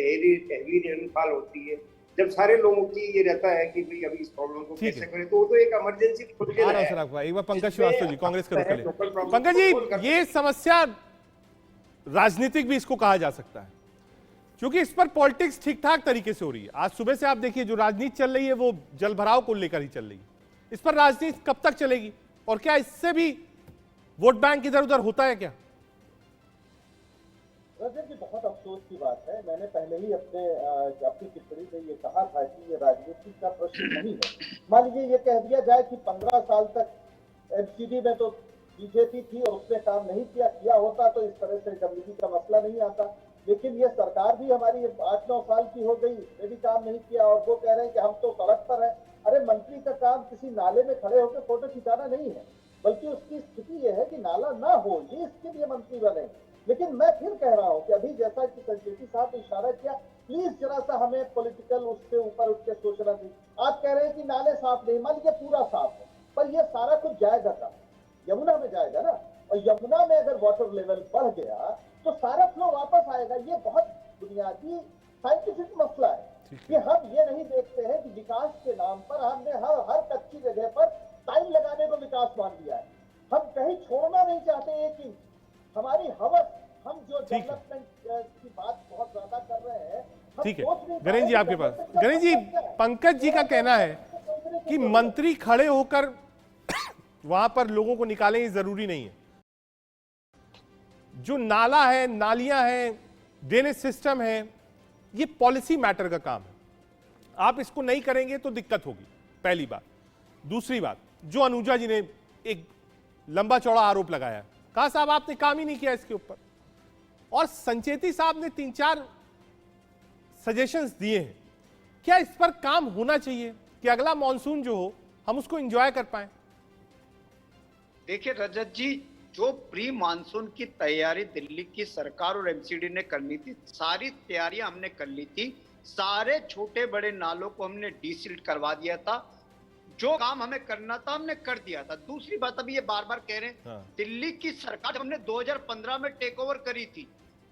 हेवी रेनफॉल होती है, जब सारे लोगों की ये रहता है कि भाई अभी इस प्रॉब्लम को कैसे करें, तो वो तो एक इमरजेंसी एक बार पंकज श्रीवास्तव जी कांग्रेस के रुख ले। पंकज जी, ये समस्या राजनीतिक भी इसको कहा जा सकता है, क्योंकि इस पर पॉलिटिक्स ठीक ठाक तरीके से हो रही है। आज सुबह से आप देखिए जो राजनीति चल रही है वो जल भराव को लेकर ही चल रही है। इस पर राजनीति कब तक चलेगी और क्या इससे भी वोट बैंक इधर उधर होता है क्या? रजत जी, बहुत अफसोस की बात है। मैंने पहले ही अपनी टिप्पणी में ये कहा था कि ये राजनीति का प्रश्न नहीं है। मान लीजिए ये कह दिया जाए कि 15 साल तक एमसीडी में तो बीजेपी थी और उसने काम नहीं किया होता तो इस तरह से डब्ल्यूबी का मसला नहीं आता। लेकिन ये सरकार भी हमारी 8-9 साल की हो गई, उसने भी काम नहीं किया और वो कह रहे हैं कि हम तो सड़क पर हैं। अरे मंत्री का काम किसी नाले में खड़े होकर फोटो खिंचाना नहीं है, बल्कि उसकी स्थिति ये है कि नाला ना हो, ये इसके लिए मंत्री बने। लेकिन मैं फिर कह रहा हूं कि अभी जैसा कि संचेती साहब ने इशारा किया, प्लीज जरा सा हमें पॉलिटिकल उससे ऊपर उठ के सोचना चाहिए। आप कह रहे हैं कि नाले साफ नहीं, मान लीजिए पूरा साफ है, पर यह सारा कुछ जाएगा कहाँ? यमुना में जाएगा ना, और यमुना में अगर वाटर लेवल बढ़ गया तो सारा फ्लो वापस आएगा। ये बहुत बुनियादी साइंटिफिक मसला है कि हम ये नहीं देखते हैं कि विकास के नाम पर हमने हर कच्ची जगह पर टाइम लगाने को विकास मान लिया है। हम कहीं छोड़ना नहीं चाहते एक चीज, हमारी हवस, हम जो ठीक है। डेवलपमेंट की बात बहुत ज्यादा कर रहे हैं, हम ठीक है सोच नहीं पा गणेश रहे जी, आपके पास development का गणेश जी, मतलब क्या है। पंकज जी का कहना है कि मंत्री खड़े होकर वहां पर लोगों को निकालें, ये जरूरी नहीं है। जो नाला है, नालियां हैं, ड्रेनेज सिस्टम है, ये पॉलिसी मैटर का काम है। आप इसको नहीं करेंगे तो दिक्कत होगी, पहली बात। दूसरी बात, जो अनुजा जी ने एक लंबा चौड़ा आरोप लगाया, कहा साहब आपने काम ही नहीं किया इसके ऊपर, और संचेती साहब ने 3-4 सजेशंस दिए हैं। क्या इस पर काम होना चाहिए कि अगला मॉनसून जो हो हम उसको एंजॉय कर पाए? देखिए रजत जी, जो प्री मानसून की तैयारी दिल्ली की सरकार और एमसीडी ने करनी थी, सारी तैयारियां हमने कर ली थी। सारे छोटे बड़े नालों को हमने डीसिल्ट करवा दिया था। जो काम हमें करना था हमने कर दिया था। दूसरी बात, अभी ये बार बार कह रहे हैं, दिल्ली की सरकार जब हमने 2015 में टेक ओवर करी थी,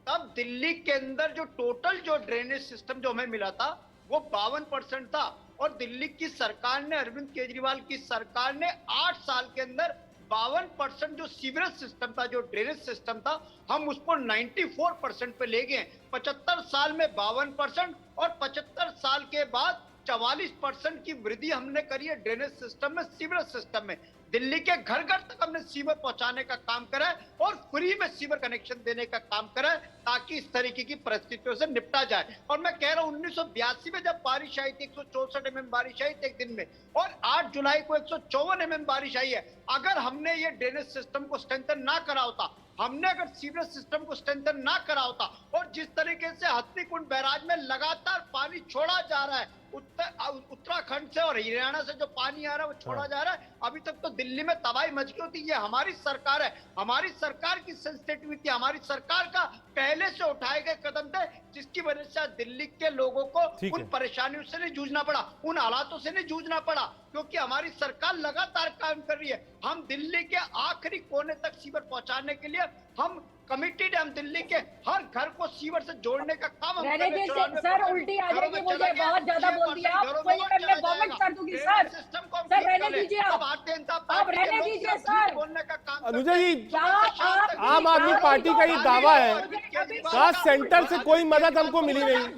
तब दिल्ली के अंदर जो टोटल जो ड्रेनेज सिस्टम जो हमें मिला था वो 52% था। और दिल्ली की सरकार ने, अरविंद केजरीवाल की सरकार ने 8 साल के अंदर 52% जो सीवरेज सिस्टम था, जो ड्रेनेज सिस्टम था, हम उसको 94% पे ले गए। 75 साल में 52% और 75 साल के बाद 44% की वृद्धि हमने करी है ड्रेनेज सिस्टम में, सीवरेज सिस्टम में। दिल्ली के घर घर तक हमने सीवर पहुंचाने का काम करा है और फ्री में सीवर कनेक्शन देने का काम करा है, ताकि इस तरीके की परिस्थितियों से निपटा जाए। और मैं कह रहा हूं, 1982 में जब बारिश आई थी, 164 mm बारिश आई थी एक दिन में, और 8 जुलाई को 154 mm बारिश आई है। अगर हमने ये ड्रेनेज सिस्टम को स्ट्रेंथन ना करा होता, हमने अगर सीवरेज सिस्टम को स्ट्रेंथन ना करा होता, और जिस तरीके से हथनीकुंड बैराज में लगातार पानी छोड़ा जा रहा है, उत्तराखंड से और हरियाणा से जो पानी आ रहा है वो छोड़ा जा रहा है, अभी तक तो दिल्ली में तबाही मच गई होती। ये हमारी सरकार है, हमारी सरकार की सेंसिटिविटी, हमारी सरकार का पहले से उठाए गए कदम थे, जिसकी वजह से आज दिल्ली के लोगों को उन परेशानियों से नहीं जूझना पड़ा, उन हालातों से नहीं जूझना पड़ा, क्योंकि हमारी सरकार लगातार काम कर रही है। हम दिल्ली के आखिरी कोने तक सीवर पहुंचाने के लिए हम कमिटेड है। हम दिल्ली के हर घर को सीवर से जोड़ने का काम हम कर रहे हैं। सर उल्टी आ जाएगी, मुझे बहुत ज्यादा बोल दिया आप, मैं वॉमिट कर दूंगी सर। सर रहने दीजिए, आप रहने दीजिए सर। बोलने का काम अनुजा जी, आम आदमी पार्टी का ये दावा है, कहा सेंटर से कोई मदद हमको मिली नहीं,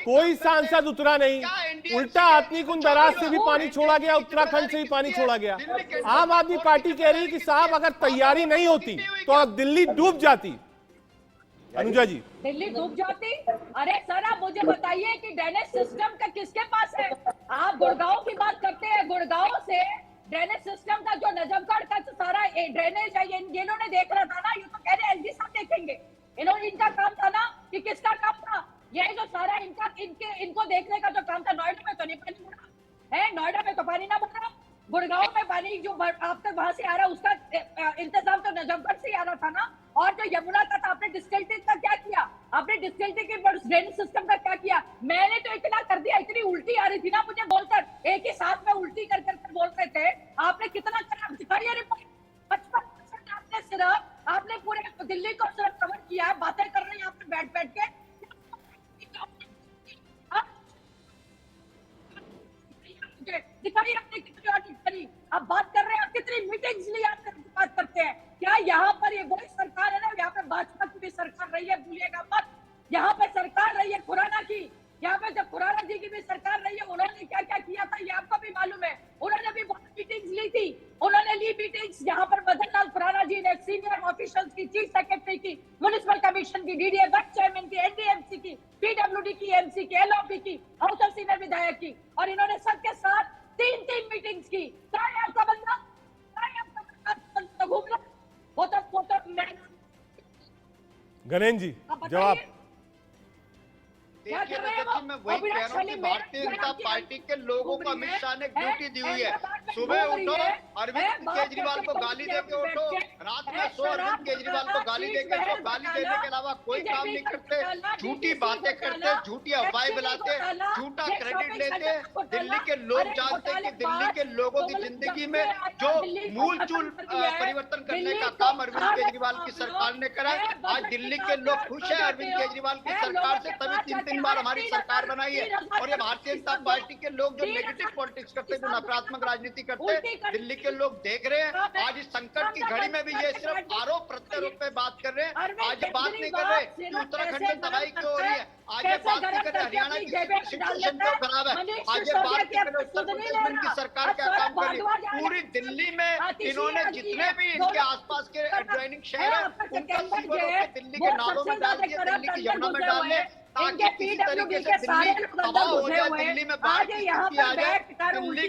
कोई सांसद उतरा नहीं, उल्टा हथनीकुंड बैराज से भी पानी छोड़ा गया, उत्तराखंड से भी पानी छोड़ा गया। आम आदमी पार्टी कह रही है कि साहब अगर तैयारी नहीं होती तो दिल्ली डूब जाती। अनुजा जी, दिल्ली डूब जाती? अरे सर आप मुझे बताइए कि ड्रेनेज सिस्टम का किसके पास है? आप गुड़गांव की बात करते हैं, गुड़गांव से ड्रेनेज सिस्टम का जो नजफगढ़ का सारा ड्रेनेज है, ये इन्होंने देख रहा था ना, ये तो कह रहे एलजी साहब देखेंगे। इनका काम था ना, कि किसका काम था? ये जो सारा इनको देखने का जो काम था। नोएडा में तो नहीं पानी बढ़ा है, नोएडा में तो पानी ना बढ़ा, गुड़गांव में पानी जो आप तक वहां से आ रहा है उसका इंतजाम तो नजफगढ़ से ही आ रहा था ना। और जो यमुना का था, आपने डिस्टिल्टिंग का क्या किया? आपने डिस्टिल्टिंग के ड्रेनेज सिस्टम का क्या किया? मैंने तो इतना कर दिया, इतनी उल्टी आ रही थी ना मुझे बोलकर, एक ही साथ में उल्टी कर बोल रहे थे। आपने कितना करा? दिखाइए रिपोर्ट। 55% आपने सिर्फ, आपने पूरे दिल्ली को सिर्फ कवर किया है, बातें कर रहे हैं यहाँ पे बैठ के। दिखाइए आपने कितनी ऑडिट करी। अब बात कर रहे हैं आप कितनी मीटिंग्स ली, आप बात करते हैं। क्या यहाँ पर ये वही सरकार है ना, यहाँ पे भाजपा की भी सरकार रही है, भूलिएगा मत। यहाँ पे सरकार रही है खुराना की, यहाँ पे जब खुराना जी की भी सरकार रही है, उन्होंने क्या क्या किया था ये आपको भी मालूम है। उन्होंने भी बहुत मीटिंग्स ली थी, उन्होंने ली मीटिंग्स। यहाँ पर मदन लाल खुराना जी ने सीनियर ऑफिशियल्स की, चीफ सेक्रेटरी की, म्युनिसिपल कमीशन की, डीडीए वाइस चेयरमैन की, एनडीएमसी की, पीडब्ल्यूडी की, एमसी की, एलओपी की, हाउस ऑफ सीनियर विधायक की, और इन्होंने सबके साथ 3 मीटिंग्स की। क्या है आपका बंदा? घूम रहा वो तो मैं। गणेश जी जवाब। देखिए रजत जी, मैं वही कह रहा हूँ कि भारतीय जनता पार्टी के लोगों को अमित शाह ने ड्यूटी दी हुई है। सुबह उठो, अरविंद केजरीवाल को गाली दे के उठो, रात में सो, अरविंद केजरीवाल को गाली दे के उठो। गाली देने के अलावा कोई काम नहीं करते, झूठी बातें करते, झूठी अफवाहें फैलाते, झूठा क्रेडिट लेते। दिल्ली के लोग जानते हैं कि दिल्ली के लोगों की जिंदगी में जो मूल चूल परिवर्तन करने का काम अरविंद केजरीवाल की सरकार ने करा है। आज दिल्ली के लोग खुश है अरविंद केजरीवाल की सरकार से, तभी 3 बार हमारी सरकार बनाई है। और ये भारतीय जनता पार्टी के लोग जो नेगेटिव पॉलिटिक्स करते हैं, जो नकारात्मक राजनीति करते हैं, दिल्ली के लोग देख रहे हैं। आज इस संकट की घड़ी में भी ये सिर्फ आरोप प्रत्यारोप पे बात कर रहे हैं। आज ये बात नहीं कर रहे कि उत्तराखंड में तबाही क्यों हो रही है। आज ये बात नहीं कर रहे हरियाणा की सिचुएशन क्यों खराब है। आज ये बात नहीं कर रहे उत्तर प्रदेश में इनकी सरकार क्या काम कर रही है। पूरी दिल्ली में इन्होंने जितने भी इनके आसपास के एडजॉइनिंग शहर है उनका सीवरों के दिल्ली के नालों में डाल दिया, दिल्ली की यमुना में डाल दिया, ताकि किसी तरीके से दिल्ली तबाह हो जाए, दिल्ली में बाढ़ की स्थिति आ जाए। दिल्ली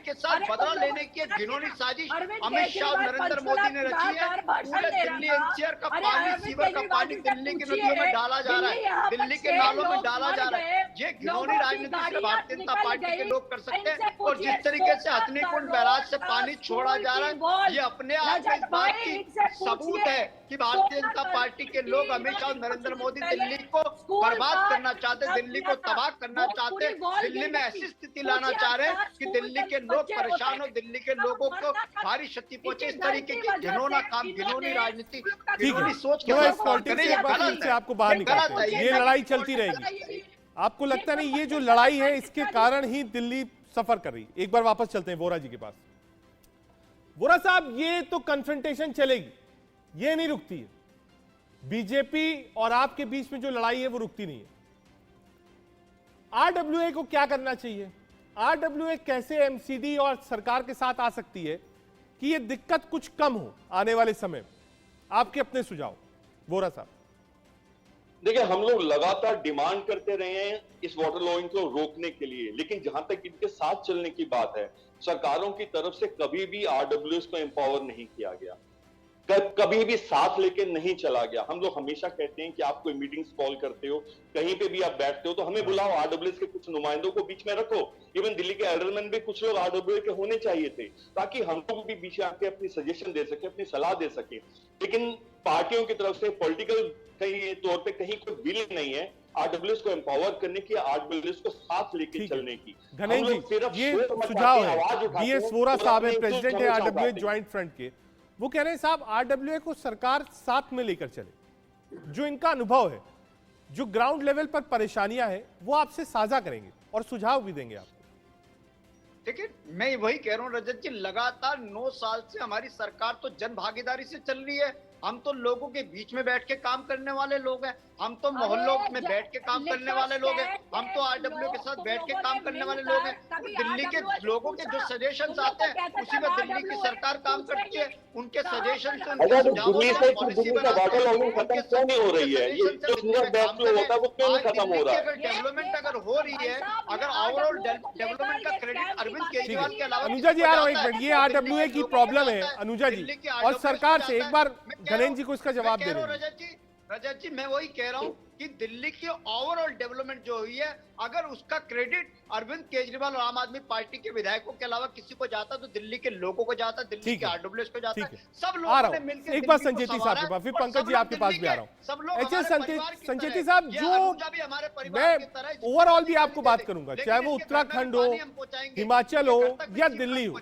के साथ बदला लेने की घिनौनी साजिश अमित शाह और नरेंद्र मोदी ने रची है। पूरे दिल्ली एनसीआर का पानी, सीवर का पानी दिल्ली की नदियों में डाला जा रहा है, दिल्ली के नालों में डाला जा रहा है। ये घिनौनी राजनीति सिर्फ भारतीय जनता पार्टी के लोग कर सकते हैं। और जिस तरीके से हथनी कुंड बैराज से पानी छोड़ा जा रहा है, ये अपने आप में इस बात की सबूत है कि भारतीय जनता पार्टी के लोग अमित शाह और नरेंद्र मोदी दिल्ली को बर्बाद करना चाहते, दिल्ली को तबाह करना चाहते, दिल्ली में ऐसी स्थिति लाना चाह रहे हैं कि दिल्ली के लोग परेशान हो, दिल्ली के लोगों को भारी क्षति पहुंचे। इस तरीके की घिनौना काम, घिनौनी राजनीति, घिनौनी सोच के आपको बाहर निकालते हैं। ये लड़ाई चलती रहेगी। आपको लगता नहीं ये जो लड़ाई है इसके कारण ही दिल्ली सफर कर रही। एक बार वापस चलते हैं वोरा जी के पास। वोरा साहब, ये तो कन्फ्रंटेशन चलेगी, ये नहीं रुकती है। बीजेपी और आपके बीच में जो लड़ाई है वो रुकती नहीं है। आरडब्ल्यूए को क्या करना चाहिए? आरडब्ल्यूए कैसे एमसीडी और सरकार के साथ आ सकती है कि ये दिक्कत कुछ कम हो आने वाले समय में? आपके अपने सुझाव वोरा साहब। देखिए, हम लोग लगातार डिमांड करते रहे हैं इस वाटर लॉगिंग को रोकने के लिए, लेकिन जहां तक इनके साथ चलने की बात है, सरकारों की तरफ से कभी भी आरडब्ल्यूएस को एम्पावर नहीं किया गया, कभी भी साथ लेके नहीं चला गया। हम लोग हमेशा कहते हैं कि आप कोई मीटिंग्स कॉल करते हो, कहीं पे भी आप बैठते हो तो हमें बुलाओ, आरडब्ल्यूएस के कुछ नुमाइंदों को बीच में रखो। इवन दिल्ली के एल्डरमैन भी कुछ लोग आरडब्ल्यूए के होने चाहिए थे, ताकि हम लोग भी बीच में आके अपनी सजेशन दे सके, अपनी सलाह दे सके। लेकिन पार्टियों की तरफ से पॉलिटिकल कहीं तौर पे कहीं कोई विल नहीं है आरडब्ल्यूएस को एम्पावर करने की, आरडब्ल्यूएस को साथ लेके चलने की। घनेन जी, ये सुझाव है। बीएस वोरा साहब है, प्रेसिडेंट है आरडब्ल्यूए ज्वाइंट फ्रंट के। वो कह रहे हैं साहब आरडब्ल्यूए को सरकार साथ में लेकर चले, जो इनका अनुभव है, जो ग्राउंड लेवल पर परेशानियां हैं, वो आपसे साझा करेंगे और सुझाव भी देंगे आपको। देखिए, मैं वही कह रहा हूँ रजत जी, लगातार 9 साल से हमारी सरकार तो जन भागीदारी से चल रही है। हम तो लोगों के बीच में बैठ के काम करने वाले लोग हैं, हम तो मोहल्लों में बैठ के काम करने वाले लोग हैं, हम तो आरडब्ल्यू के साथ बैठ के काम करने वाले लोग हैं। दिल्ली के लोगों के जो सजेशंस आते हैं उसी में दिल्ली की सरकार काम करती है। उनके सजेशन से, उनके सुझावों से पॉलिसी बनाते हैं। खत्म नहीं हो रही है, ये जो होता है वो क्यों नहीं खत्म हो रहा है? डेवलपमेंट अगर हो रही है, अगर ओवरऑल डेवलपमेंट का क्रेडिट अरविंद केजरीवाल के अलावा अनुजा जी आ रहा हूं, एक मिनट। ये आरडब्ल्यूए की प्रॉब्लम है अनुजा जी, और सरकार से एक बार घनेन जी को इसका जवाब दे रहे हैं। रजत जी, मैं वही कह रहा हूँ कि दिल्ली की ओवरऑल डेवलपमेंट जो हुई है, अगर उसका क्रेडिट अरविंद केजरीवाल और आम आदमी पार्टी के विधायकों के अलावा किसी को जाता तो दिल्ली के लोगों को जाता, दिल्ली के आरडब्ल्यूएस को जाता। सब लोगों ने मिलकर एक बार संचेती साहब के पास, फिर पंकज जी आपके पास भी आ रहा हूँ। संचेती साहब, जो मैं ओवरऑल भी आपको बात करूंगा, चाहे वो उत्तराखंड हो, हिमाचल हो या दिल्ली हो,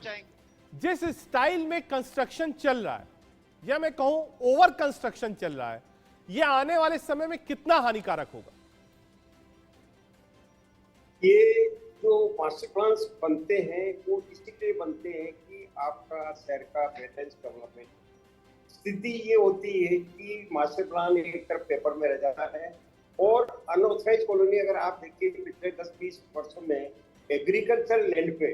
जिस स्टाइल में कंस्ट्रक्शन चल रहा है या मैं कहूं ओवर कंस्ट्रक्शन चल रहा है, ये आने वाले समय में कितना हानिकारक होगा? ये जो मास्टर प्लान बनते हैं वो इसी के लिए बनते हैं कि आपका शहर का बैलेंस डेवलपमेंट। स्थिति ये होती है कि मास्टर प्लान एक तरफ पेपर में रह जाता है और अनऑथराइज कॉलोनी, अगर आप देखिए पिछले 10-20 वर्षों में एग्रीकल्चर लैंड पे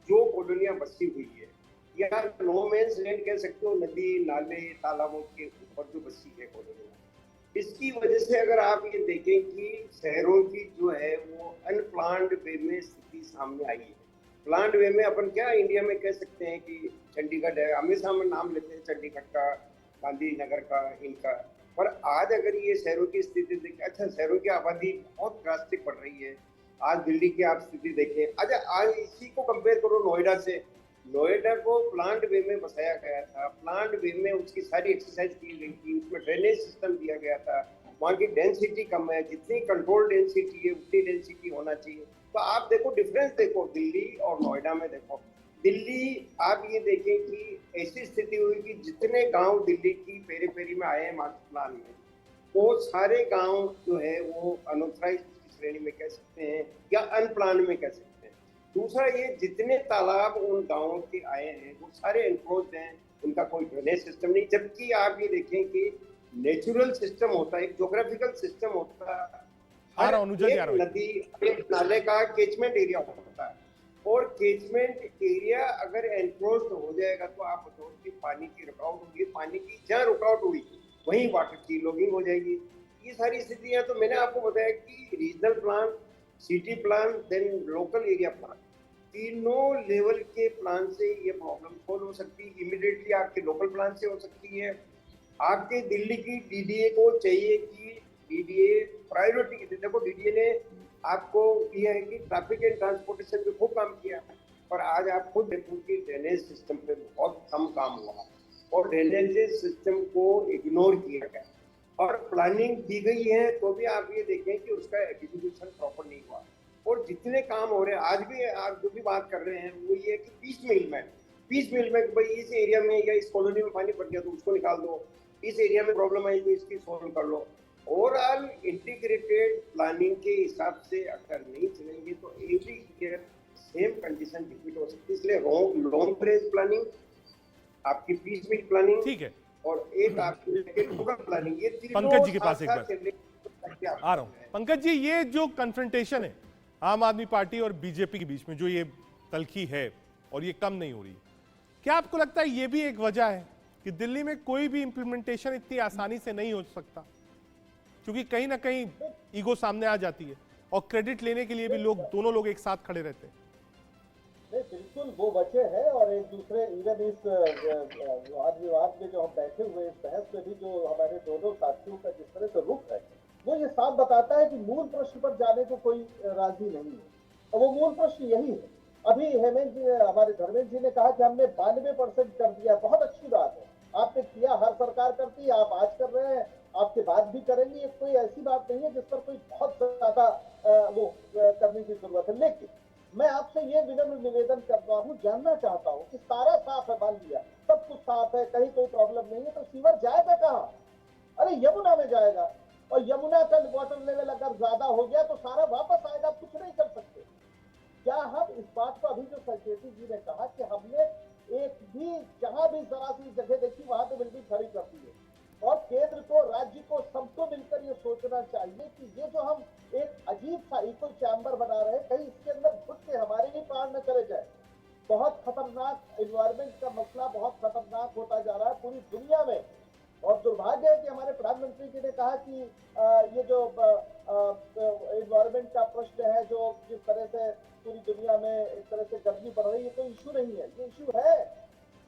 जो कॉलोनियां बसी हुई है, या नो मेंस लैंड कह सकते हो, नदी नाले तालाबों के ऊपर जो बसी है कॉलोनियां, इसकी वजह से अगर आप ये देखें कि शहरों की जो है वो अनप्लान्ड वे में स्थिति सामने आई है। प्लान्ड वे में अपन क्या इंडिया में कह सकते हैं कि चंडीगढ़ है, हमेशा हम नाम लेते हैं चंडीगढ़ का, गांधीनगर का, इनका, पर आज अगर ये शहरों की स्थिति देखें, अच्छा शहरों की आबादी बहुत ड्रास्टिक बढ़ रही है। आज दिल्ली की आप स्थिति देखें, अच्छा आज इसी को कंपेयर करो नोएडा से। नोएडा को प्लांट वे में बसाया गया था, प्लांट वे में उसकी सारी एक्सरसाइज की गई थी, उसमें ड्रेनेज सिस्टम दिया गया था, वहाँ की डेंसिटी कम है, जितनी कंट्रोल डेंसिटी है उतनी डेंसिटी होना चाहिए। तो आप देखो डिफरेंस, देखो दिल्ली और नोएडा में देखो। दिल्ली आप ये देखें कि ऐसी स्थिति हुई कि जितने गांव दिल्ली की पेरी में आए हैं मास्टर प्लान में, वो सारे गांव जो है वो अनऑथराइज्ड श्रेणी में कह सकते हैं या अनप्लान में कह सकते हैं। दूसरा, ये जितने तालाब उन गांवों के आए हैं वो सारे एनक्लोज्ड हैं, उनका कोई ड्रेनेज सिस्टम नहीं। जबकि आप ये देखें कि नेचुरल सिस्टम होता है, एक ज्योग्राफिकल सिस्टम होता है, हर एक नदी एक नाले का कैचमेंट एरिया होता है, और कैचमेंट एरिया अगर एनक्लोज्ड हो जाएगा तो आप बताओ कि पानी की रुकावट होगी, पानी की जहाँ रुकावट हुई वहीं वाटर की लॉगिंग हो जाएगी। ये सारी स्थितियां, तो मैंने आपको बताया कि regional plan, city plan, then local area plan, तीनों लेवल के प्लान से ये प्रॉब्लम सोल्व हो सकती है। इमीडिएटली आपके लोकल प्लान से हो सकती है। आपके दिल्ली की डीडीए को चाहिए कि डीडीए प्रायोरिटी, देखो डीडीए ने आपको ये है कि ट्रैफिक एंड ट्रांसपोर्टेशन पे खूब काम किया, और आज आप खुद देखो कि ड्रेनेज सिस्टम पे बहुत कम काम हुआ और ड्रेनेज सिस्टम को इग्नोर किया गया, और प्लानिंग दी गई है तो भी आप ये देखें कि उसका एग्जीक्यूशन प्रॉपर नहीं हुआ। और जितने काम हो रहे हैं आज भी, आप जो भी बात कर रहे हैं वो ये कि पीस मिल में भाई इस एरिया में या इस कॉलोनी में पानी पड़ गया तो उसको निकाल दो, इस एरिया में प्रॉब्लम आई तो इसकी सॉल्व कर लो। ओवरऑल इंटीग्रेटेड प्लानिंग के हिसाब से अगर नहीं चलेंगे तो every year same condition repeat हो सकती है। इसलिए लॉन्ग रेंज प्लानिंग, आपकी पीस मिल प्लानिंग, ठीक है, और एक आपकी लोकल प्लानिंग, ये तीनों पंकज जी के पास एक साथ बार चलने आ रहा हूं। पंकज जी, ये जो कन्फ्रंटेशन है आम आदमी पार्टी और बीजेपी के बीच में, जो ये तल्खी है और ये कम नहीं हो रही, क्या आपको लगता है ये भी एक वजह है कि दिल्ली में कोई भी इंप्लीमेंटेशन इतनी आसानी से नहीं हो सकता, क्योंकि कहीं ना कहीं ईगो सामने आ जाती है और क्रेडिट लेने के लिए भी दोनों लोग एक साथ खड़े रहते हैं? नहीं, बिल्कुल वो वजह है, और एक दूसरे इवन इस वाद विवाद में जो हम बैठे हुए इस बहस में भी जो हमारे दोनों साथियों का जिस तरह से रुख है वो ये साफ बताता है कि मूल प्रश्न पर जाने को कोई राजी नहीं है, और वो मूल प्रश्न यही है। अभी हेमंत जी, हमारे धर्मेंद्र जी ने कहा कि हमने 92% कर दिया, बहुत अच्छी बात है, आपने किया, हर सरकार करती है, आप आज कर रहे हैं, आपके बाद भी करेंगे, ये कोई ऐसी बात नहीं है जिस पर कोई बहुत ज्यादा वो करने की जरूरत है। लेकिन मैं आपसे ये विनम्र निवेदन करता हूँ, जानना चाहता हूँ कि सारा साफ है, मान लिया सब कुछ साफ है, कहीं कोई प्रॉब्लम नहीं है, तो सीवर जाएगा कहाँ? अरे यमुना में जाएगा, और यमुना का वाटर लेवल अगर ज्यादा हो गया तो सारा वापस आएगा, कुछ नहीं कर सकते। क्या हम इस बात को, अभी जो सेक्रेटरी जी ने कहा कि हमने एक भी जहां भी जरा सी जगह देखी वहां पे बिल्डिंग खड़ी कर दी है, और केंद्र को, राज्य को, सबको मिलकर ये सोचना चाहिए कि ये जो हम एक अजीब सा इको चैम्बर बना रहे हैं, कहीं इसके अंदर घुस के हमारे ही प्राण न चले जाए। बहुत खतरनाक एनवायरमेंट का मसला बहुत खतरनाक होता जा रहा है पूरी दुनिया में, और दुर्भाग्य है कि हमारे प्रधानमंत्री जी ने कहा कि ये जो एनवायरमेंट का प्रश्न है, जो जिस तरह से पूरी दुनिया में एक तरह से गर्मी बढ़ रही है, कोई इशू नहीं है, ये इशू है,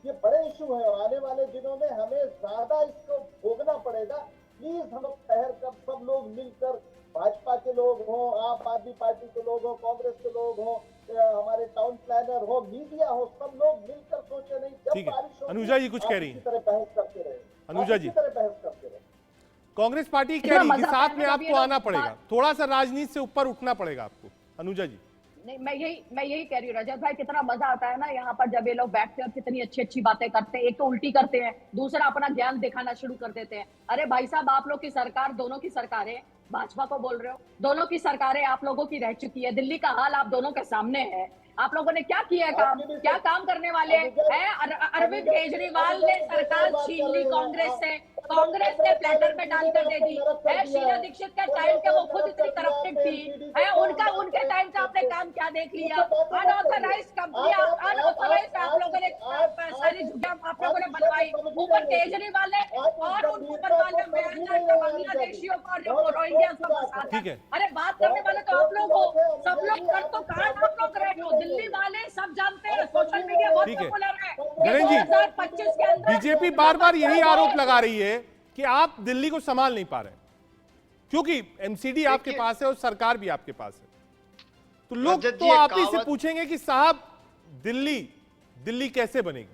ये बड़े इशू है, और आने वाले दिनों में हमें ज्यादा इसको भोगना पड़ेगा। प्लीज हम ठहर कर सब लोग मिलकर, भाजपा के लोग हों, आम आदमी पार्टी के लोग हों, कांग्रेस के लोग हों, हमारे टाउन प्लानर हो, मीडिया हो, सब लोग मिलकर सोचे, नहीं जब बारिश हो अनुजा जी कुछ कह रही है, तरह बहस करते रहे, अनुजा जी तरह बहस करते रहे। कांग्रेस पार्टी कह रही है कि साथ में आपको आना पड़ेगा, थोड़ा सा राजनीति से ऊपर उठना पड़ेगा आपको। अनुजा जी, नहीं, मैं यही कह रही हूँ रजत भाई, कितना मजा आता है ना यहाँ पर जब ये लोग बैठते हैं और कितनी अच्छी अच्छी बातें करते हैं। एक तो उल्टी करते हैं, दूसरा अपना ज्ञान दिखाना शुरू कर देते हैं। अरे भाई साहब, आप लोग की सरकार, दोनों की सरकारें, भाजपा को बोल रहे हो, दोनों की सरकारें आप लोगों की रह चुकी है, दिल्ली का हाल आप दोनों के सामने है। आप लोगों ने क्या किया काम, क्या काम करने वाले हैं? अरविंद केजरीवाल ने सरकार छीन ली कांग्रेस से, कांग्रेस ने प्लेटर पे डालकर दे दी है। शीला दीक्षित के टाइम के वो खुद इतनी करप्टेड थी है, उनके टाइम का आपने काम क्या देख लिया? अनऑथराइज्ड कंपनियां, अनऑथराइज्ड आप लोगों ने सारी जगह आप लोगों ने बनवाई, ऊपर केजरीवाल ने और उन ऊपर वाले बांग्लादेशियों को, रोहिंग्या को फंसा दिया। अरे बात करने वाले तो आप लोग हो, सब लोग कर तो कांड आप लोग रहे हो, दिल्ली वाले सब जानते हैं, सोशल मीडिया बहुत पॉपुलर है। नरेंद्र जी, 2025 के अंदर बीजेपी बार बार यही आरोप लगा रही है कि आप दिल्ली को संभाल नहीं पा रहे, क्योंकि एमसीडी आपके पास है और सरकार भी आपके पास है। तो लोग तो आप ही से पूछेंगे कि साहब दिल्ली कैसे बनेगी?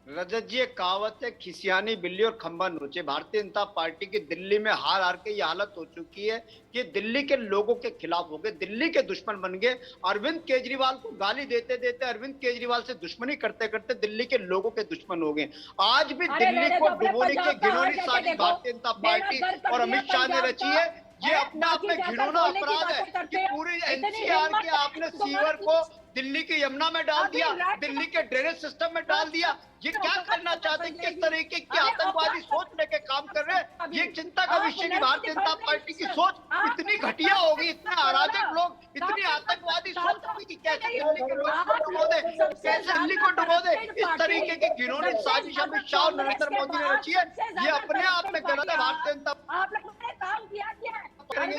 रजत जी, एक कहावत है, खिसियानी बिल्ली और खंबा नोचे। भारतीय जनता पार्टी की दिल्ली में हार हार के ये हालत हो चुकी है कि दिल्ली के लोगों के खिलाफ हो गए, दिल्ली के दुश्मन बन गए। अरविंद केजरीवाल को गाली देते देते, अरविंद केजरीवाल से दुश्मनी करते करते दिल्ली के लोगों के दुश्मन हो गए। आज भी दिल्ली को डुबोने की घिनौनी साजिश भारतीय जनता पार्टी और अमित शाह ने रची है। ये अपने आप में घिनौना अपराध है कि पूरी एनसीआर के आपने सीवर को दिल्ली की यमुना में डाल दिया, दिल्ली के ड्रेनेज सिस्टम में डाल दिया। ये क्या करना चाहते हैं? किस तरीके की आतंकवादी सोच लेके काम कर रहे हैं? ये चिंता का विषय नहीं। भारतीय जनता पार्टी की सोच इतनी घटिया होगी, इतने अराजक लोग, इतनी आतंकवादी सोच होगी कि कैसे दिल्ली के लोगों को डुबो दे, कैसे दिल्ली को डुबो दे। इस तरीके की घिनौनी साजिश अमित शाह और नरेंद्र मोदी ने रची है। ये अपने आप में गलत है। भारतीय जनता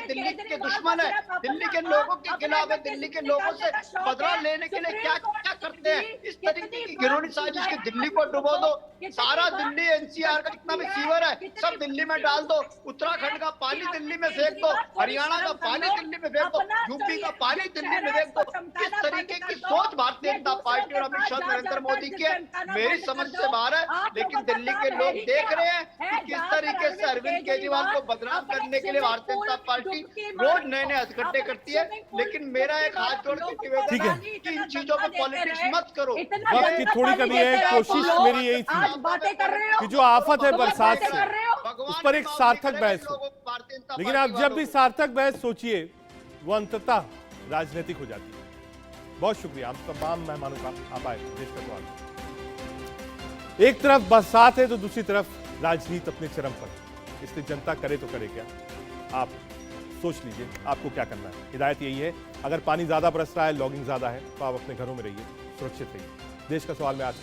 दिल्ली के दुश्मन है, दिल्ली के लोगों के खिलाफ है, दिल्ली के लोगों से बदला लेने के लिए क्या क्या करते हैं। इस तरीके की घिनौनी साजिश की दिल्ली को डुबो दो, सारा दिल्ली एनसीआर का जितना भी सीवर है सब दिल्ली में डाल दो, उत्तराखंड का पानी दिल्ली में फेंक दो, हरियाणा का पानी दिल्ली में फेंक दो, यूपी का पानी दिल्ली में फेंक दो। इस तरीके की सोच भारतीय जनता पार्टी और अमित शाह नरेंद्र मोदी की है, मेरी समझ से बाहर है। लेकिन दिल्ली के लोग देख रहे हैं कि किस तरीके से अरविंद केजरीवाल को बदनाम करने के लिए भारतीय जनता पार्टी रोज नए नए हथकंडे करती है। लेकिन मेरा एक हाथ जोड़ के निवेदन है कि इन चीजों में पॉलिटिक्स मत करो। वक्त की थोड़ी कमी है, कोशिश मेरी यही थी कि जो आफत है बरसात से, उस पर एक सार्थक बहस हो। लेकिन आप जब भी सार्थक बहस सोचिए वो अंततः राजनीतिक हो जाती है। बहुत शुक्रिया आप तमाम मेहमानों का, आप आए देश का सवाल। एक तरफ बरसात है तो दूसरी तरफ राजनीति अपने चरम पर, इसलिए जनता करे तो करे क्या। आप सोच लीजिए आपको क्या करना है। हिदायत यही है, अगर पानी ज्यादा बरस रहा है, लॉगिंग ज्यादा है, तो आप अपने घरों में रहिए, सुरक्षित रहिए। देश का सवाल में आज